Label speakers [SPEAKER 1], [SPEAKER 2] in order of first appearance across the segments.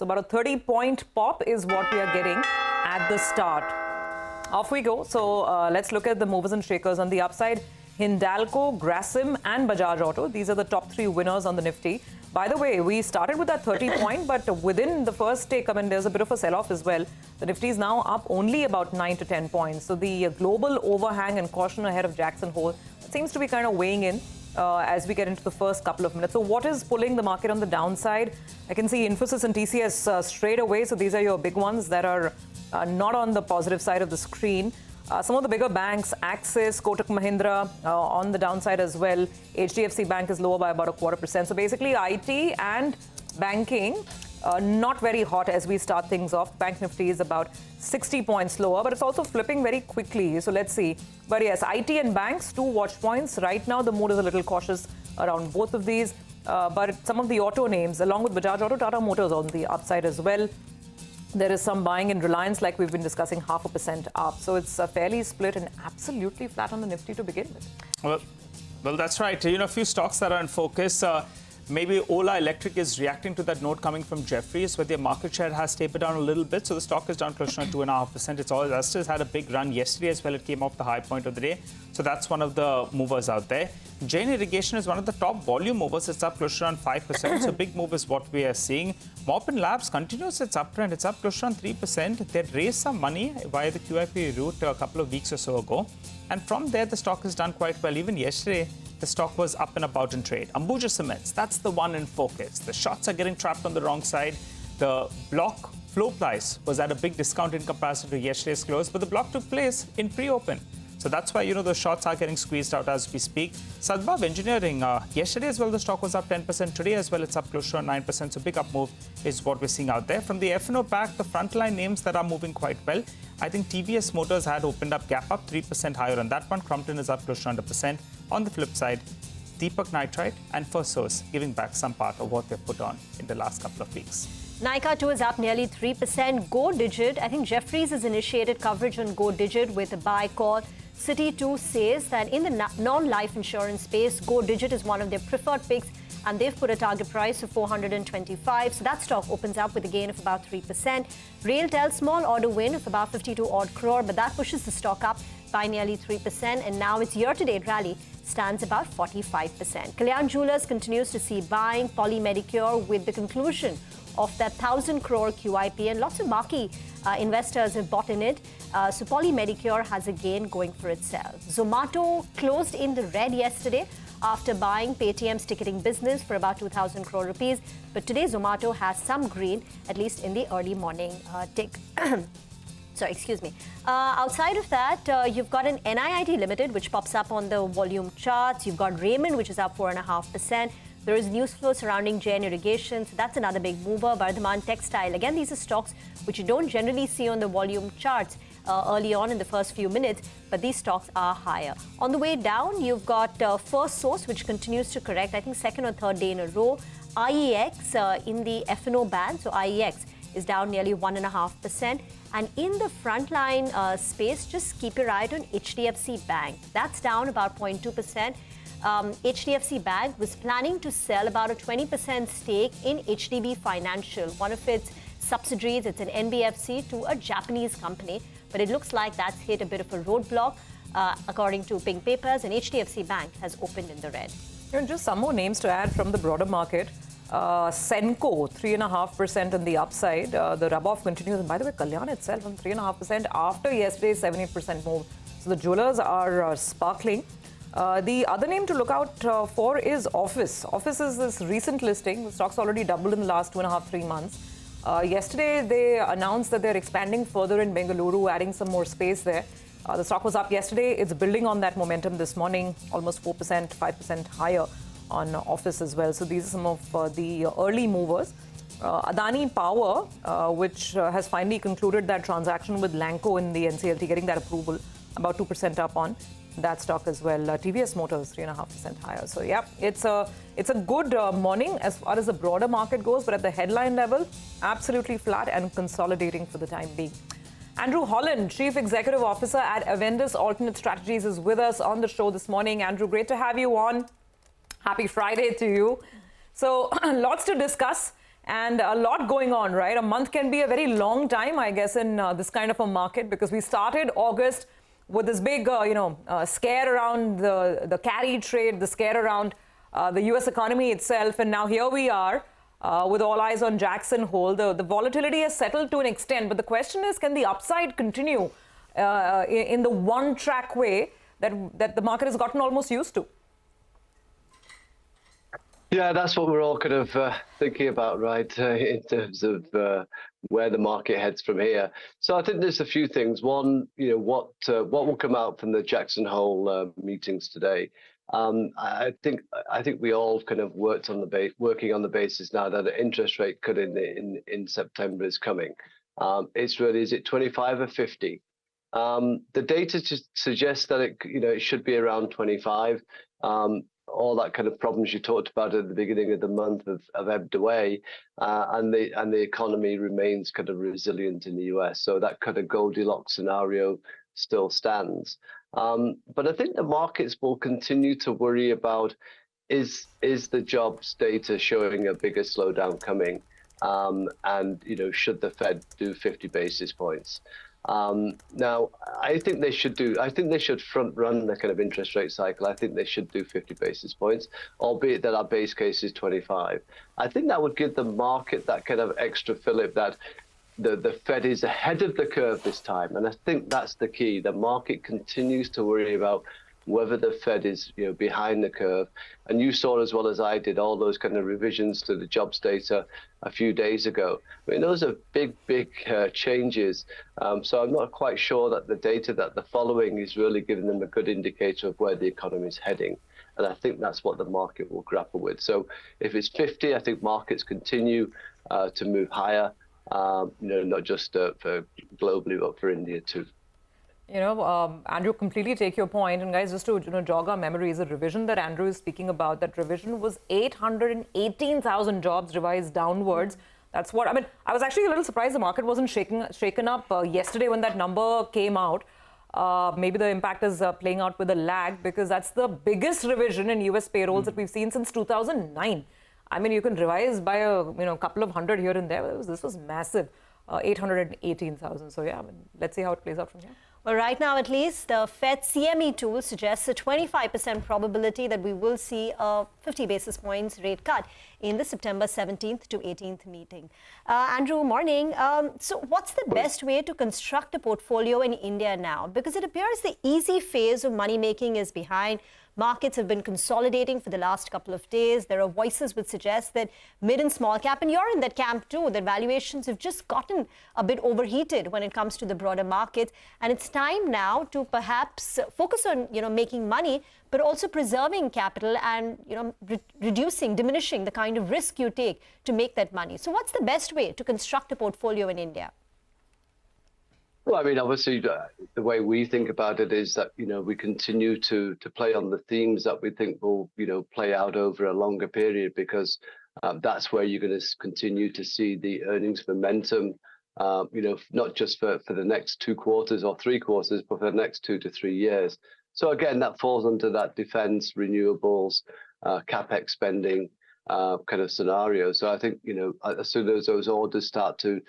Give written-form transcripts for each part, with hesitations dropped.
[SPEAKER 1] So about a 30-point pop is what we are getting at the start. Off we go. So let's look at the movers and shakers. On the upside, Hindalco, Grasim and Bajaj Auto. These are the top three winners on the Nifty. By the way, we started with that 30-point, but within the first take, I mean, there's a bit of a sell-off as well. The Nifty is now up only about 9 to 10 points. So the global overhang and caution ahead of Jackson Hole seems to be kind of weighing in as we get into the first couple of minutes. So what is pulling the market on the downside? I can see Infosys and TCS straight away. So these are your big ones that are not on the positive side of the screen. Some of the bigger banks, Axis, Kotak Mahindra on the downside as well. HDFC Bank is lower by about 0.25%. So basically IT and banking not very hot as we start things off. Bank Nifty is about 60 points lower, but it's also flipping very quickly. So let's see. But yes, IT and banks, 2 watch points. Right now, the mood is a little cautious around both of these. But some of the auto names, along with Bajaj Auto, Tata Motors on the upside as well. There is some buying in Reliance, like we've been discussing, 0.5% up. So it's fairly split and absolutely flat on the Nifty to begin with.
[SPEAKER 2] Well, that's right. You know, a few stocks that are in focus. Maybe Ola Electric is reacting to that note coming from Jefferies, where their market share has tapered down a little bit. So the stock is down close to 2.5%. It's all just had a big run yesterday as well. It came off the high point of the day. So that's one of the movers out there. Jain Irrigation is one of the top volume movers. It's up close to around 5%. So big move is what we are seeing. Morpin Labs continues its uptrend. It's up close to around 3%. They raised some money via the QIP route a couple of weeks or so ago. And from there, the stock has done quite well. Even yesterday, the stock was up and about in trade. Ambuja Cements, that's the one in focus. The shots are getting trapped on the wrong side. The block floor price was at a big discount in comparison to yesterday's close, but the block took place in pre-open. So that's why, you know, the shots are getting squeezed out as we speak. Sadbhav Engineering, yesterday as well, the stock was up 10%. Today as well, it's up close to 9%. So big up move is what we're seeing out there. From the F&O pack, the frontline names that are moving quite well. I think TVS Motors had opened up gap up 3% higher on that one. Crompton is up close to 100%. On the flip side, Deepak Nitrite and Firstsource giving back some part of what they've put on in the last couple of weeks.
[SPEAKER 3] Nykaa too is up nearly 3%. Go Digit, I think Jefferies has initiated coverage on Go Digit with a buy call. Citi too says that in the non-life insurance space, Go Digit is one of their preferred picks, and they've put a target price of 425. So that stock opens up with a gain of about 3%. RailTel, small order win of about 52 odd crore, but that pushes the stock up by nearly 3%, and now its year-to-date rally stands about 45%. Kalyan Jewellers continues to see buying. Poly Medicure with the conclusion of that 1,000 crore QIP, and lots of marquee investors have bought in it. So Poly Medicure has a gain going for itself. Zomato closed in the red yesterday after buying Paytm's ticketing business for about 2,000 crore rupees. But today Zomato has some green, at least in the early morning tick. Sorry, excuse me. Outside of that, you've got an NIIT Limited, which pops up on the volume charts. You've got Raymond, which is up 4.5%. There is news flow surrounding Jain Irrigation, so that's another big mover. Vardhaman Textile. Again, these are stocks which you don't generally see on the volume charts early on in the first few minutes, but these stocks are higher. On the way down, you've got Firstsource, which continues to correct, I think, second or third day in a row. IEX in the F&O band, so IEX is down nearly 1.5%. And in the frontline space, just keep your eye on HDFC Bank. That's down about 0.2%. HDFC Bank was planning to sell about a 20% stake in HDB Financial, one of its subsidiaries. It's an NBFC to a Japanese company, but it looks like that's hit a bit of a roadblock, according to Pink Papers, and HDFC Bank has opened in the red.
[SPEAKER 1] And just some more names to add from the broader market. Senco, 3.5% on the upside. The rub-off continues. And by the way, Kalyan itself on 3.5% after yesterday's 78% move. So the jewelers are sparkling. The other name to look out for is Office. Office is this recent listing. The stock's already doubled in the last 2.5-3 months. Yesterday, they announced that they're expanding further in Bengaluru, adding some more space there. The stock was up yesterday. It's building on that momentum this morning, almost 4%, 5% higher on Office as well. So these are some of the early movers. Adani Power, which has finally concluded that transaction with Lanco in the NCLT, getting that approval, about 2% up on that stock as well. TVS Motors, 3.5% higher. So yeah, it's a good morning as far as the broader market goes, but at the headline level, absolutely flat and consolidating for the time being. Andrew Holland, Chief Executive Officer at Avendus Alternate Strategies, is with us on the show this morning. Andrew, great to have you on. Happy Friday to you. So lots to discuss and a lot going on, right? A month can be a very long time, I guess, in this kind of a market, because we started August with this big, scare around the carry trade, the scare around the U.S. economy itself. And now here we are with all eyes on Jackson Hole. The volatility has settled to an extent. But the question is, can the upside continue in the one-track way that the market has gotten almost used to?
[SPEAKER 4] Yeah, that's what we're all kind of thinking about, right, in terms of where the market heads from here. So I think there's a few things. One, what will come out from the Jackson Hole meetings today. I think we all kind of working on the basis now that an interest rate cut in September is coming. It's really, is it 25 or 50? The data just suggests that it should be around 25. All that kind of problems you talked about at the beginning of the month have ebbed away, and the economy remains kind of resilient in the US. So that kind of Goldilocks scenario still stands. But I think the markets will continue to worry about is the jobs data showing a bigger slowdown coming, and should the Fed do 50 basis points? Now, I think they should front run the kind of interest rate cycle. I think they should do 50 basis points, albeit that our base case is 25. I think that would give the market that kind of extra fillip that the Fed is ahead of the curve this time. And I think that's the key. The market continues to worry about whether the Fed is behind the curve. And you saw, as well as I did, all those kind of revisions to the jobs data a few days ago. I mean, those are big changes. So I'm not quite sure that the data that they're following is really giving them a good indicator of where the economy is heading. And I think that's what the market will grapple with. So if it's 50, I think markets continue to move higher, not just for globally, but for India too.
[SPEAKER 1] Andrew, completely take your point. And guys, just to jog our memories, the revision that Andrew is speaking about, that revision was 818,000 jobs revised downwards. That's what, I mean, I was actually a little surprised the market wasn't shaken up yesterday when that number came out. Maybe the impact is playing out with a lag, because that's the biggest revision in US payrolls that we've seen since 2009. I mean, you can revise by a couple of hundred here and there. This was massive, 818,000. So yeah, I mean, let's see how it plays out from here.
[SPEAKER 3] Well, right now, at least, the Fed CME tool suggests a 25% probability that we will see a 50 basis points rate cut in the September 17th to 18th meeting. Andrew, morning. So what's the best way to construct a portfolio in India now? Because it appears the easy phase of money making is behind. Markets have been consolidating for the last couple of days. There are voices which suggest that mid and small cap, and you're in that camp too, that valuations have just gotten a bit overheated when it comes to the broader market. And it's time now to perhaps focus on, making money, but also preserving capital and, diminishing the kind of risk you take to make that money. So what's the best way to construct a portfolio in India?
[SPEAKER 4] Well, I mean, obviously, the way we think about it is that, we continue to play on the themes that we think will, play out over a longer period, because that's where you're going to continue to see the earnings momentum, not just for the next 2 quarters or 3 quarters, but for the next 2 to 3 years. So again, that falls under that defense, renewables, CapEx spending kind of scenario. So I think, as soon as those orders start to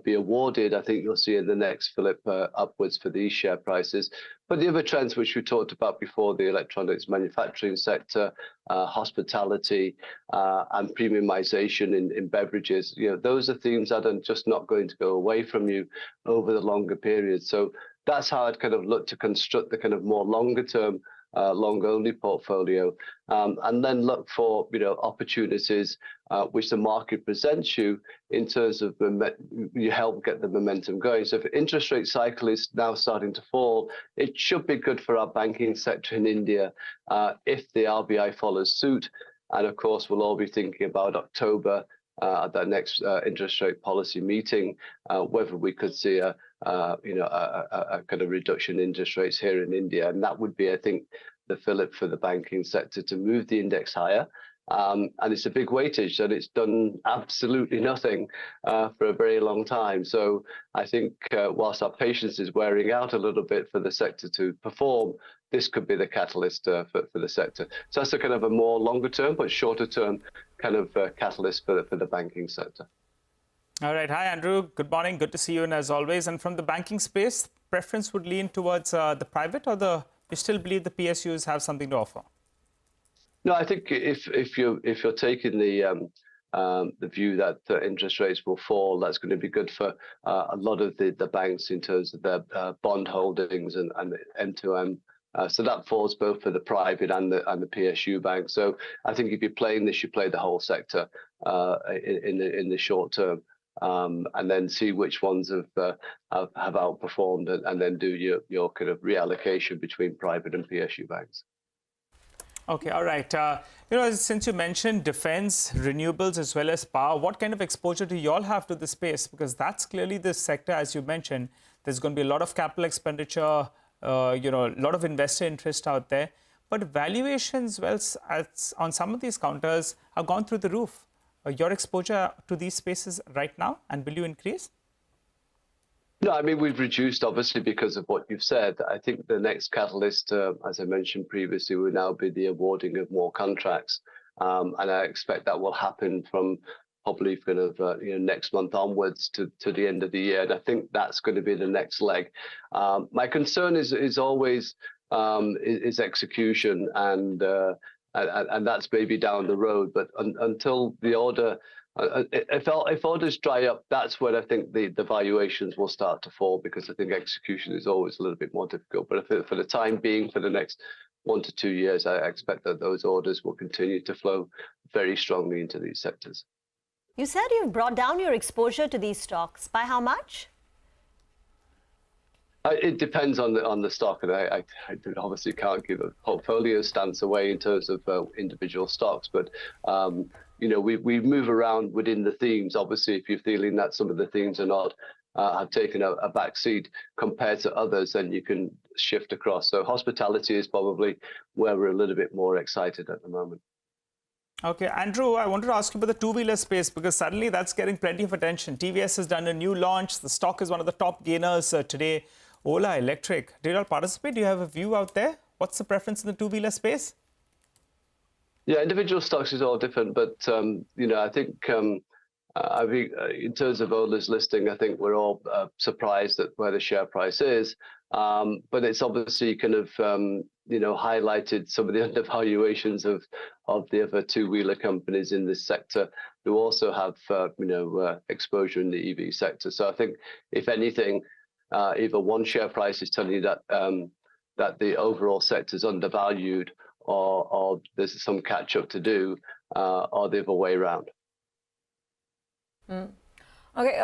[SPEAKER 4] be awarded, I think you'll see in the next fillip upwards for these share prices. But the other trends which we talked about before, the electronics manufacturing sector, hospitality, and premiumization in beverages, those are themes that are just not going to go away from you over the longer period. So that's how I'd kind of look to construct the kind of more longer term long-only portfolio, and then look for opportunities which the market presents you in terms of you help get the momentum going. So if the interest rate cycle is now starting to fall, it should be good for our banking sector in India if the RBI follows suit. And of course, we'll all be thinking about October at that next interest rate policy meeting, whether we could see a kind of reduction in interest rates here in India. And that would be, I think, the fillip for the banking sector to move the index higher. And it's a big weightage, and it's done absolutely nothing for a very long time. So I think whilst our patience is wearing out a little bit for the sector to perform, this could be the catalyst for the sector. So that's a kind of a more longer term, but shorter term kind of catalyst for the banking sector.
[SPEAKER 2] All right. Hi, Andrew. Good morning. Good to see you, and as always. And from the banking space, preference would lean towards the private, or you still believe the PSUs have something to offer?
[SPEAKER 4] No, I think if you're taking the view that interest rates will fall, that's going to be good for a lot of the banks in terms of their bond holdings and M2M. So that falls both for the private and the PSU bank. So I think if you're playing this, you play the whole sector in the short term, and then see which ones have outperformed, and then do your kind of reallocation between private and PSU banks.
[SPEAKER 2] Okay, all right. Since you mentioned defense, renewables, as well as power, what kind of exposure do you all have to this space? Because that's clearly the sector, as you mentioned, there's going to be a lot of capital expenditure, a lot of investor interest out there. But valuations, well, on some of these counters have gone through the roof. Your exposure to these spaces right now, and will you increase?
[SPEAKER 4] No, I mean, we've reduced, obviously, because of what you've said. I think the next catalyst, as I mentioned previously, will now be the awarding of more contracts. And I expect that will happen from probably kind of next month onwards to the end of the year. And I think that's going to be the next leg. My concern is always is execution, and that's maybe down the road. But until the order... If orders dry up, that's when I think the valuations will start to fall, because I think execution is always a little bit more difficult. But for the time being, for the next 1 to 2 years, I expect that those orders will continue to flow very strongly into these sectors.
[SPEAKER 3] You said you've brought down your exposure to these stocks. By how much?
[SPEAKER 4] It depends on the stock, and I obviously can't give a portfolio stance away in terms of individual stocks, but we move around within the themes. Obviously, if you're feeling that some of the themes are not have taken a back seat compared to others, then you can shift across. So hospitality is probably where we're a little bit more excited at the moment.
[SPEAKER 2] Okay, Andrew, I wanted to ask you about the two-wheeler space, because suddenly that's getting plenty of attention. TVS has done a new launch. The stock is one of the top gainers today. Ola Electric, did you all participate? Do you have a view out there? What's the preference in the two-wheeler space?
[SPEAKER 4] Yeah, individual stocks is all different, but I think in terms of Ola's listing, I think we're all surprised at where the share price is. But it's obviously kind of highlighted some of the undervaluations of the other two-wheeler companies in this sector who also have exposure in the EV sector. So I think, if anything, either one share price is telling you that the overall sector is undervalued, or there's some catch up to do, or the other way around.
[SPEAKER 1] Okay,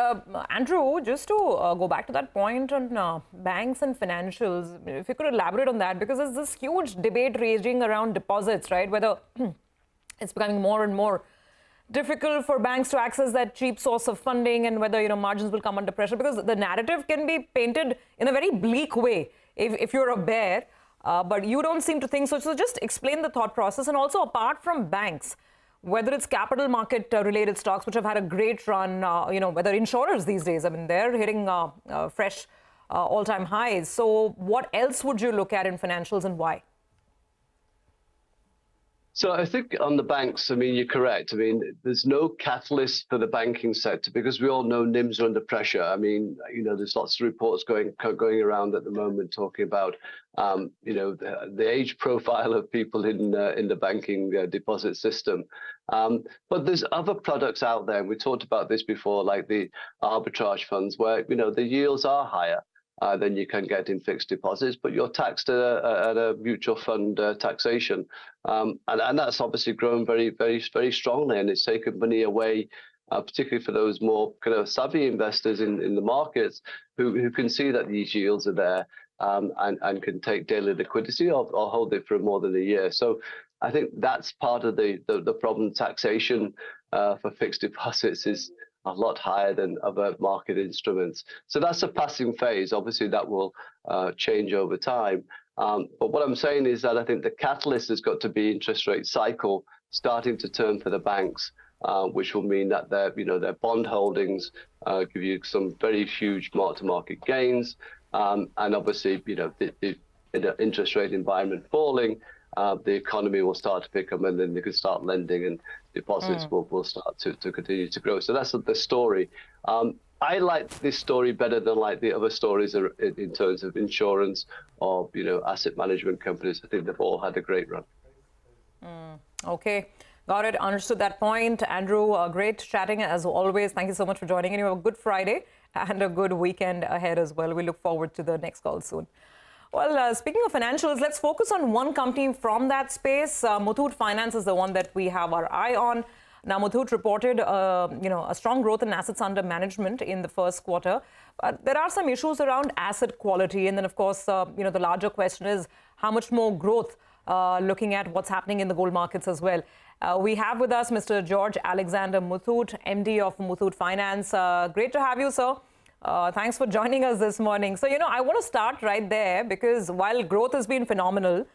[SPEAKER 1] Andrew, just to go back to that point on banks and financials, if you could elaborate on that, because there's this huge debate raging around deposits, right? Whether it's becoming more and more difficult for banks to access that cheap source of funding, and whether margins will come under pressure, because the narrative can be painted in a very bleak way if you're a bear, but you don't seem to think so. So just explain the thought process, and also apart from banks, whether it's capital market related stocks which have had a great run, whether insurers these days, I mean, they're hitting fresh all-time highs. So what else would you look at in financials, and why?
[SPEAKER 4] So I think on the banks, I mean, you're correct. I mean, there's no catalyst for the banking sector, because we all know NIMs are under pressure. I mean, there's lots of reports going around at the moment talking about, the age profile of people in the banking deposit system. But there's other products out there, and we talked about this before, like the arbitrage funds, where the yields are higher than you can get in fixed deposits, but you're taxed at a mutual fund taxation, and that's obviously grown very, very, very strongly, and it's taken money away, particularly for those more kind of savvy investors in the markets who can see that these yields are there, and can take daily liquidity or hold it for more than a year. So I think that's part of the problem. Taxation for fixed deposits is a lot higher than other market instruments. So that's a passing phase. Obviously, that will change over time. But what I'm saying is that I think the catalyst has got to be interest rate cycle starting to turn for the banks, which will mean that their bond holdings give you some very huge mark-to-market gains. And obviously, the interest rate environment falling, the economy will start to pick up, and then they can start lending, and deposits will start to continue to grow. So that's the story. I like this story better than like the other stories in terms of insurance or asset management companies. I think they've all had a great run.
[SPEAKER 1] Okay. Got it. Understood that point. Andrew, great chatting as always. Thank you so much for joining in. You have a good Friday and a good weekend ahead as well. We look forward to the next call soon. Well, speaking of financials, let's focus on one company from that space. Muthoot Finance is the one that we have our eye on. Now, Muthoot reported, a strong growth in assets under management in the first quarter. But there are some issues around asset quality. And then, of course, the larger question is how much more growth, looking at what's happening in the gold markets as well. We have with us Mr. George Alexander Muthoot, MD of Muthoot Finance. Great to have you, sir. Thanks for joining us this morning. So, I want to start right there because while growth has been phenomenal,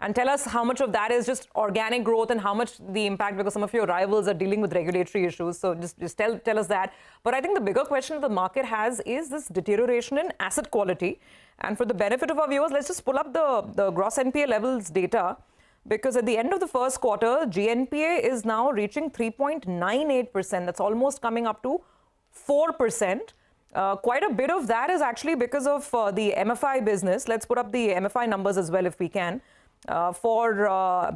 [SPEAKER 1] and tell us how much of that is just organic growth and how much the impact because some of your rivals are dealing with regulatory issues. So just tell us that. But I think the bigger question the market has is this deterioration in asset quality. And for the benefit of our viewers, let's just pull up the gross NPA levels data. Because at the end of the first quarter, GNPA is now reaching 3.98%. That's almost coming up to 4%. Quite a bit of that is actually because of the MFI business. Let's put up the MFI numbers as well if we can. For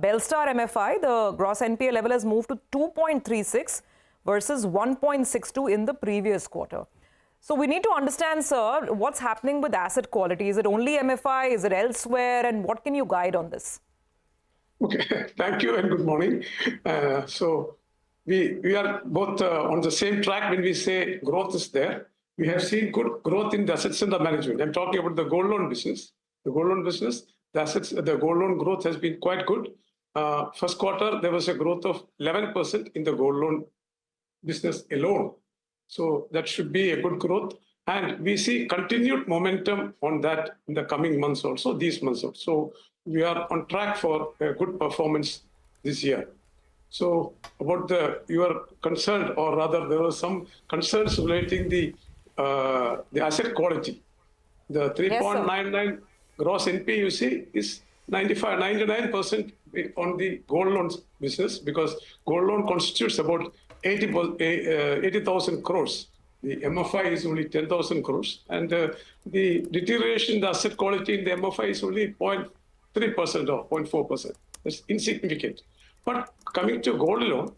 [SPEAKER 1] Belstar MFI, the gross NPA level has moved to 2.36 versus 1.62 in the previous quarter. So we need to understand, sir, what's happening with asset quality. Is it only MFI? Is it elsewhere? And what can you guide on this?
[SPEAKER 5] Okay, thank you and good morning. So we are both on the same track when we say growth is there. We have seen good growth in the assets under management. I'm talking about the gold loan business. The gold loan business, the gold loan growth has been quite good. First quarter, there was a growth of 11% in the gold loan business alone. So that should be a good growth. And we see continued momentum on that in the coming months also, these months also. So we are on track for a good performance this year. So about you are concerned, or rather there were some concerns relating the asset quality. The 3.99 gross NPA you see is 99% on the gold loans business because gold loan constitutes about 80,000 crores. The MFI is only 10,000 crores. And the deterioration in the asset quality in the MFI is only 0.3% or 0.4%. That's insignificant. But coming to gold loan,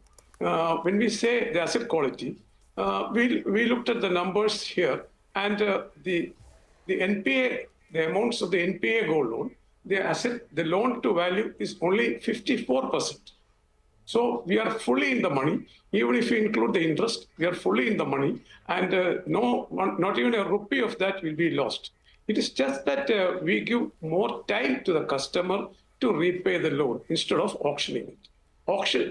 [SPEAKER 5] when we say the asset quality, we looked at the numbers here, and the NPA, the amounts of the NPA gold loan, the loan to value is only 54%. So we are fully in the money. Even if you include the interest, we are fully in the money, and not even a rupee of that will be lost. It is just that we give more time to the customer to repay the loan instead of auctioning it.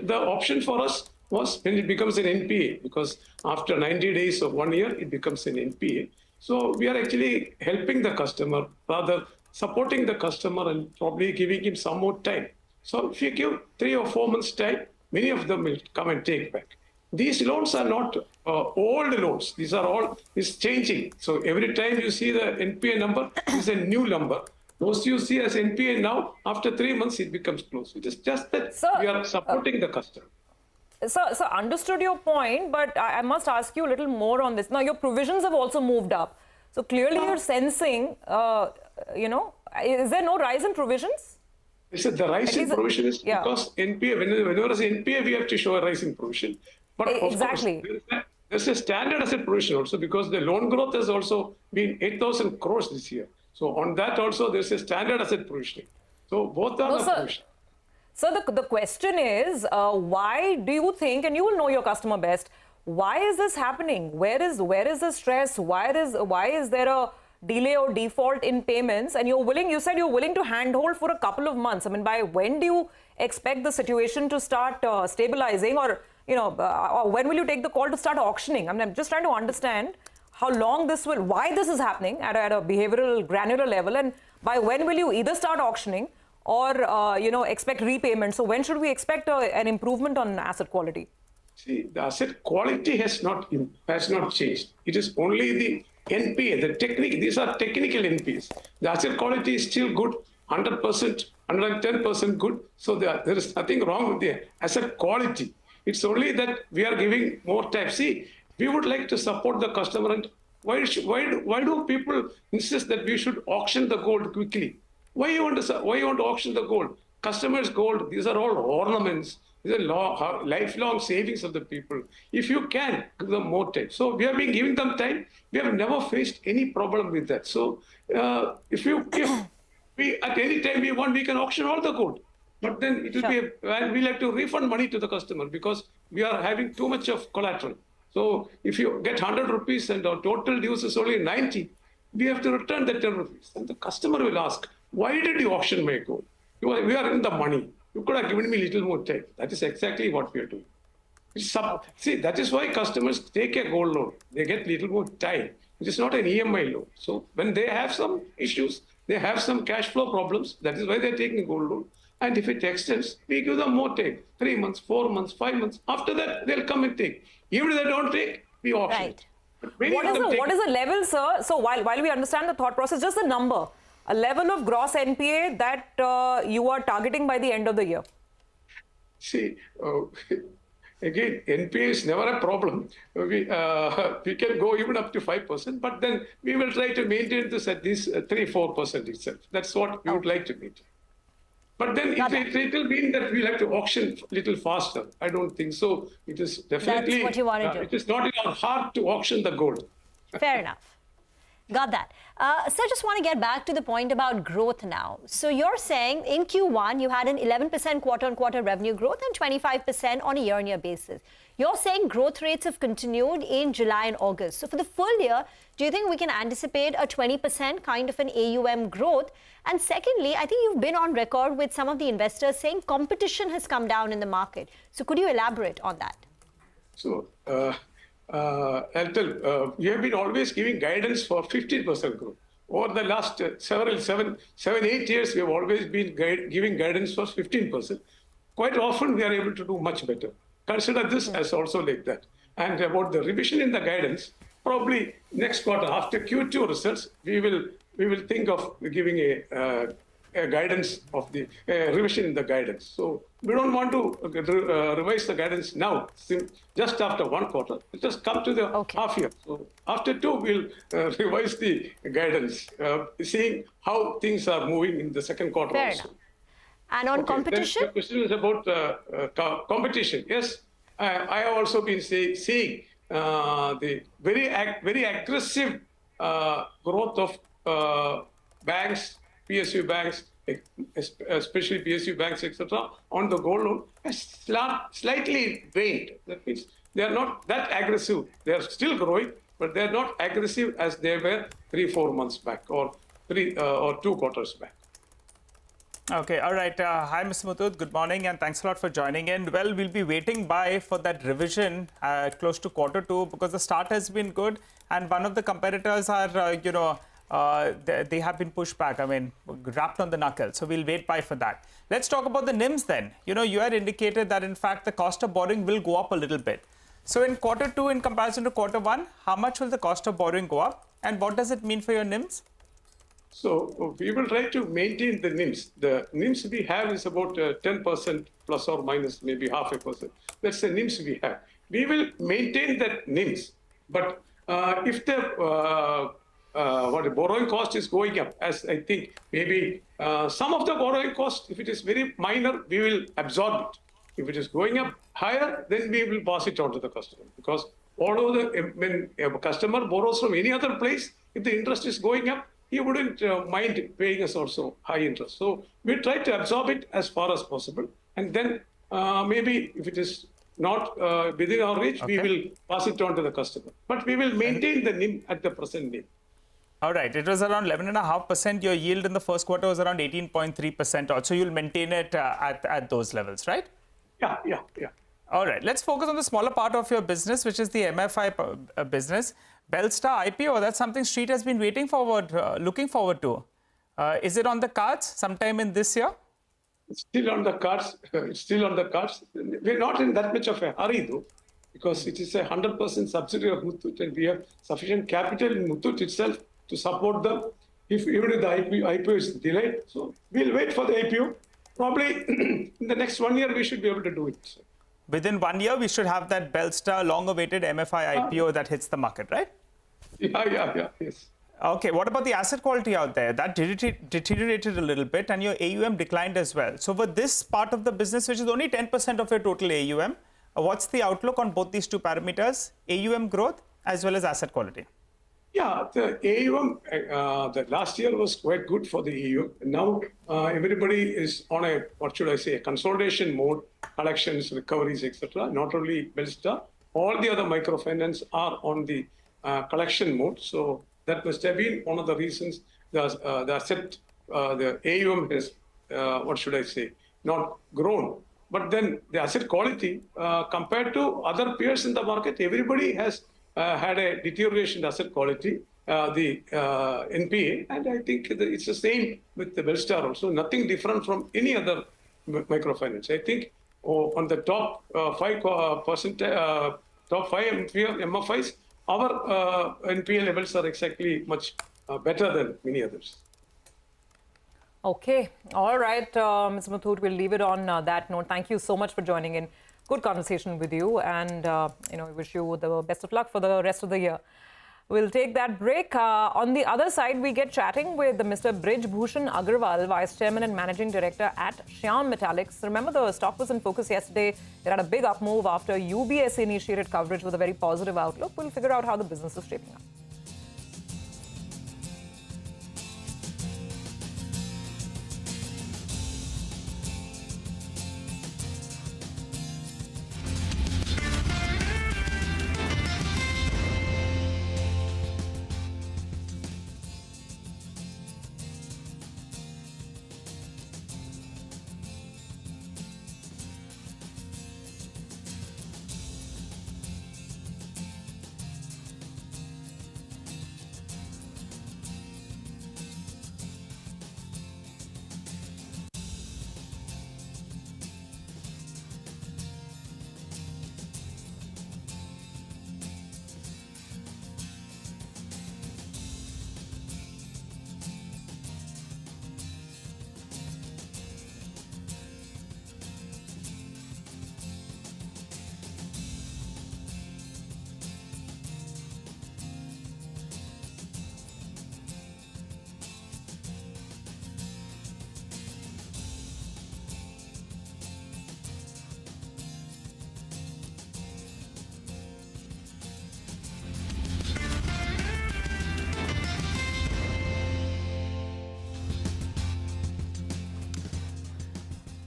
[SPEAKER 5] The option for us was when it becomes an NPA, because after 90 days or 1 year, it becomes an NPA. So we are actually helping the customer, rather supporting the customer and probably giving him some more time. So if you give 3 or 4 months time, many of them will come and take back. These loans are not old loans. These are all changing. So every time you see the NPA number, is a new number. Those you see as NPA now, after 3 months, it becomes closed. It is just that we are supporting the customer.
[SPEAKER 1] So understood your point, but I must ask you a little more on this. Now, your provisions have also moved up. So clearly you're sensing, is there no rise in provisions?
[SPEAKER 5] The rise in provision is because NPA, whenever there's NPA, we have to show a rise in provision. But of course, there's a standard asset provision also, because the loan growth has also been 8,000 crores this year. So on that also, there's a standard asset provisioning. So both are the provision.
[SPEAKER 1] So the question is, why do you think, and you will know your customer best, why is this happening? Where is the stress? Why is there a delay or default in payments? And you said you're willing to handhold for a couple of months. I mean, by when do you expect the situation to start stabilizing, or when will you take the call to start auctioning? I mean, I'm just trying to understand how long why this is happening at a behavioral granular level, and by when will you either start auctioning or expect repayment? So when should we expect an improvement on asset quality?
[SPEAKER 5] See, the asset quality has not changed. It is only the NPA, these are technical NPAs. The asset quality is still good, 100%, 110% good. So there is nothing wrong with the asset quality. It's only that we are giving more time. See, we would like to support the customer. And why do people insist that we should auction the gold quickly? Why you want to auction the gold? Customers' gold, these are all ornaments. These are lifelong savings of the people. If you can, give them more time. So we have been giving them time. We have never faced any problem with that. So if we at any time we want, we can auction all the gold. But then it will be, and we'll have to refund money to the customer because we are having too much of collateral. So if you get 100 rupees and our total dues is only 90, we have to return the 10 rupees. And the customer will ask, why did you auction my gold? We are in the money. You could have given me a little more time. That is exactly what we are doing. See, that is why customers take a gold loan. They get little more time. It is not an EMI loan. So when they have some issues, they have some cash flow problems. That is why they're taking a gold loan. And if it extends, we give them more time. 3 months, 4 months, 5 months. After that, they'll come and take. Even if they don't take, we auction.
[SPEAKER 3] Right.
[SPEAKER 1] What is the level, sir? So while we understand the thought process, just the number, a level of gross NPA that you are targeting by the end of the year.
[SPEAKER 5] See, again, NPA is never a problem. We can go even up to 5%, but then we will try to maintain this at least 3-4% itself. That's what we would like to maintain. But then it will mean that we'll have to auction a little faster. I don't think so. It is definitely,
[SPEAKER 3] that's what you want to do.
[SPEAKER 5] It is not in our heart to auction the gold.
[SPEAKER 3] Fair enough. Got that. So I just want to get back to the point about growth now. So you're saying in Q1, you had an 11% quarter-on-quarter revenue growth and 25% on a year-on-year basis. You're saying growth rates have continued in July and August. So for the full year, do you think we can anticipate a 20% kind of an AUM growth? And secondly, I think you've been on record with some of the investors saying competition has come down in the market. So could you elaborate on that?
[SPEAKER 5] So, RailTel, we have been always giving guidance for 15% growth. Over the last 7-8 years, we have always been giving guidance for 15%. Quite often, we are able to do much better. Consider this as also like that. And about the revision in the guidance, probably next quarter, after Q2 results, we will think of giving a guidance of the revision in the guidance. So we don't want to revise the guidance now, just after 1 quarter. We'll just come to the half year. So after 2, we'll revise the guidance, seeing how things are moving in the second quarter
[SPEAKER 3] Fair
[SPEAKER 5] also.
[SPEAKER 3] enough. And on competition?
[SPEAKER 5] The question is about competition. Yes, I have also been seeing the very aggressive growth of banks, PSU banks, especially PSU banks, etc., on the gold loan has slightly waned. That means they are not that aggressive. They are still growing, but they are not aggressive as they were 3-4 months back or 2 quarters back.
[SPEAKER 2] Okay, all right. Hi, Mr. Muthoot. Good morning, and thanks a lot for joining in. Well, we'll be waiting for that revision close to Q2 because the start has been good, and one of the competitors are, they have been pushed back. I mean, wrapped on the knuckle. So we'll wait for that. Let's talk about the NIMs then. You had indicated that in fact the cost of borrowing will go up a little bit. So in Q2 in comparison to Q1, how much will the cost of borrowing go up, and what does it mean for your NIMs?
[SPEAKER 5] So we will try to maintain the NIMs. The NIMs we have is about 10% plus or minus maybe 0.5%. That's the NIMs we have. We will maintain that NIMs. But if the borrowing cost is going up, as I think maybe some of the borrowing cost, if it is very minor, we will absorb it. If it is going up higher, then we will pass it on to the customer. Because although when a customer borrows from any other place, if the interest is going up, he wouldn't mind paying us also high interest. So we try to absorb it as far as possible. And then maybe if it is not within our reach, we will pass it on to the customer. But we will maintain the NIM at the present NIM.
[SPEAKER 2] All right. It was around 11.5%. Your yield in the first quarter was around 18.3%. Also, you'll maintain it at those levels, right?
[SPEAKER 5] Yeah.
[SPEAKER 2] All right. Let's focus on the smaller part of your business, which is the MFI business. Belstar IPO, that's something Street has been looking forward to. Is it on the cards sometime in this year?
[SPEAKER 5] It's still on the cards. We're not in that much of a hurry, though, because it is a 100% subsidiary of Muthoot, and we have sufficient capital in Muthoot itself to support them, even if the IPO is delayed. So we'll wait for the IPO. Probably in the next 1 year, we should be able to do it.
[SPEAKER 2] Within 1 year, we should have that Belstar long-awaited MFI IPO that hits the market, right?
[SPEAKER 5] Yes.
[SPEAKER 2] Okay, what about the asset quality out there? That deteriorated a little bit and your AUM declined as well. So for this part of the business, which is only 10% of your total AUM, what's the outlook on both these two parameters, AUM growth as well as asset quality?
[SPEAKER 5] Yeah, the AUM, the last year was quite good for the AUM. Now everybody is on a, a consolidation mode, collections, recoveries, etc. Not only Belstar, all the other microfinance are on the collection mode. So that must have been one of the reasons the AUM has, not grown. But then the asset quality, compared to other peers in the market, everybody has had a deterioration in asset quality, the NPA, and I think it's the same with the Belstar also. Nothing different from any other microfinance. I think on the top 5%, top 5 MFIs, our NPA levels are exactly much better than many others.
[SPEAKER 1] Okay. All right, Mr. Muthoot, we'll leave it on that note. Thank you so much for joining in. Good conversation with you, and I wish you the best of luck for the rest of the year. We'll take that break. On the other side, we get chatting with Mr. Brij Bhushan Agarwal, Vice Chairman and Managing Director at Shyam Metalics. Remember, the stock was in focus yesterday. It had a big up move after UBS initiated coverage with a very positive outlook. We'll figure out how the business is shaping up.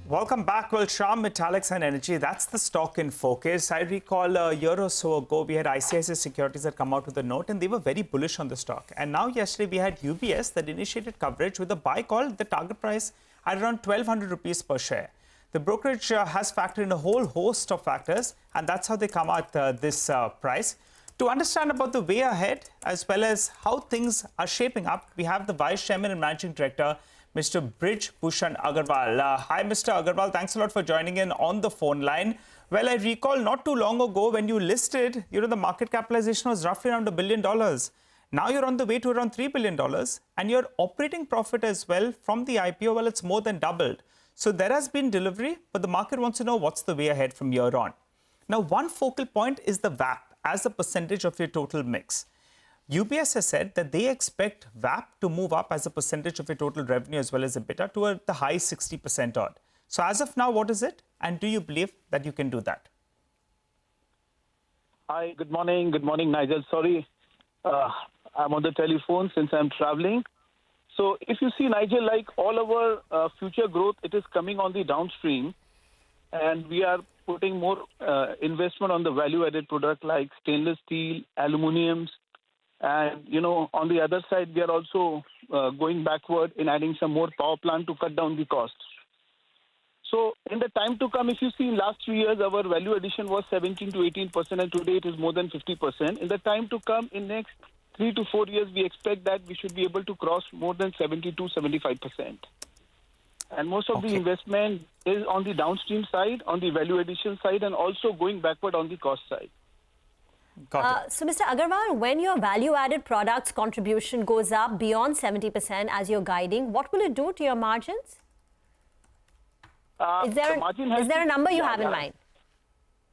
[SPEAKER 2] Welcome back. Well, Shyam Metalics and Energy, that's the stock in focus. I recall a year or so ago, we had ICICI Securities that come out with a note, and they were very bullish on the stock. And now yesterday, we had UBS that initiated coverage with a buy call, the target price at around 1,200 rupees per share. The brokerage has factored in a whole host of factors, and that's how they come out this price. To understand about the way ahead, as well as how things are shaping up, we have the Vice Chairman and Managing Director, Mr. Brij Bhushan Agarwal. Hi, Mr. Agarwal. Thanks a lot for joining in on the phone line. Well, I recall not too long ago when you listed, the market capitalization was roughly around $1 billion. Now you're on the way to around $3 billion, and your operating profit as well from the IPO, well, it's more than doubled. So there has been delivery, but the market wants to know what's the way ahead from here on. Now, one focal point is the VAP as a percentage of your total mix. UBS has said that they expect VAP to move up as a percentage of your total revenue as well as EBITDA to the high 60% odd. So as of now, what is it? And do you believe that you can do that?
[SPEAKER 6] Hi, good morning. Good morning, Nigel. Sorry, I'm on the telephone since I'm traveling. So if you see, Nigel, like all our future growth, it is coming on the downstream. And we are putting more investment on the value-added product like stainless steel, aluminiums. And, on the other side, we are also going backward in adding some more power plant to cut down the costs. So in the time to come, if you see in last 3 years, our value addition was 17 to 18%, and today it is more than 50%. In the time to come, in next 3 to 4 years, we expect that we should be able to cross more than 70 to 75%. And most of the investment is on the downstream side, on the value addition side, and also going backward on the cost side.
[SPEAKER 3] So, Mr. Agarwal, when your value-added products contribution goes up beyond 70% as you're guiding, what will it do to your margins? Is there a number you have in mind?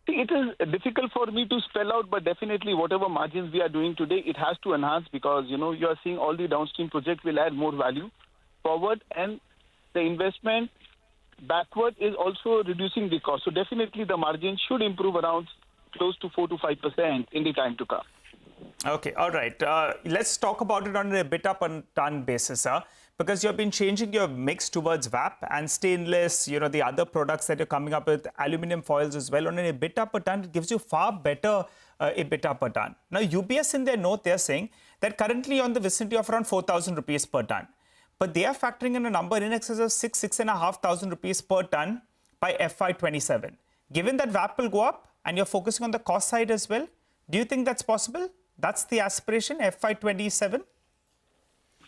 [SPEAKER 6] See, it is difficult for me to spell out, but definitely whatever margins we are doing today, it has to enhance because, you are seeing all the downstream projects will add more value forward, and the investment backward is also reducing the cost. So definitely the margin should improve around close to 4 to 5% in the time to come.
[SPEAKER 2] Okay, all right. Let's talk about it on an EBITDA per ton basis, because you've been changing your mix towards VAP and stainless, the other products that you're coming up with, aluminum foils as well. On an EBITDA per ton, it gives you far better EBITDA per ton. Now, UBS in their note, they're saying that currently on the vicinity of around 4,000 rupees per ton. But they are factoring in a number in excess of 6,500 rupees per ton by FY27. Given that VAP will go up and you're focusing on the cost side as well, do you think that's possible? That's the aspiration, FY27?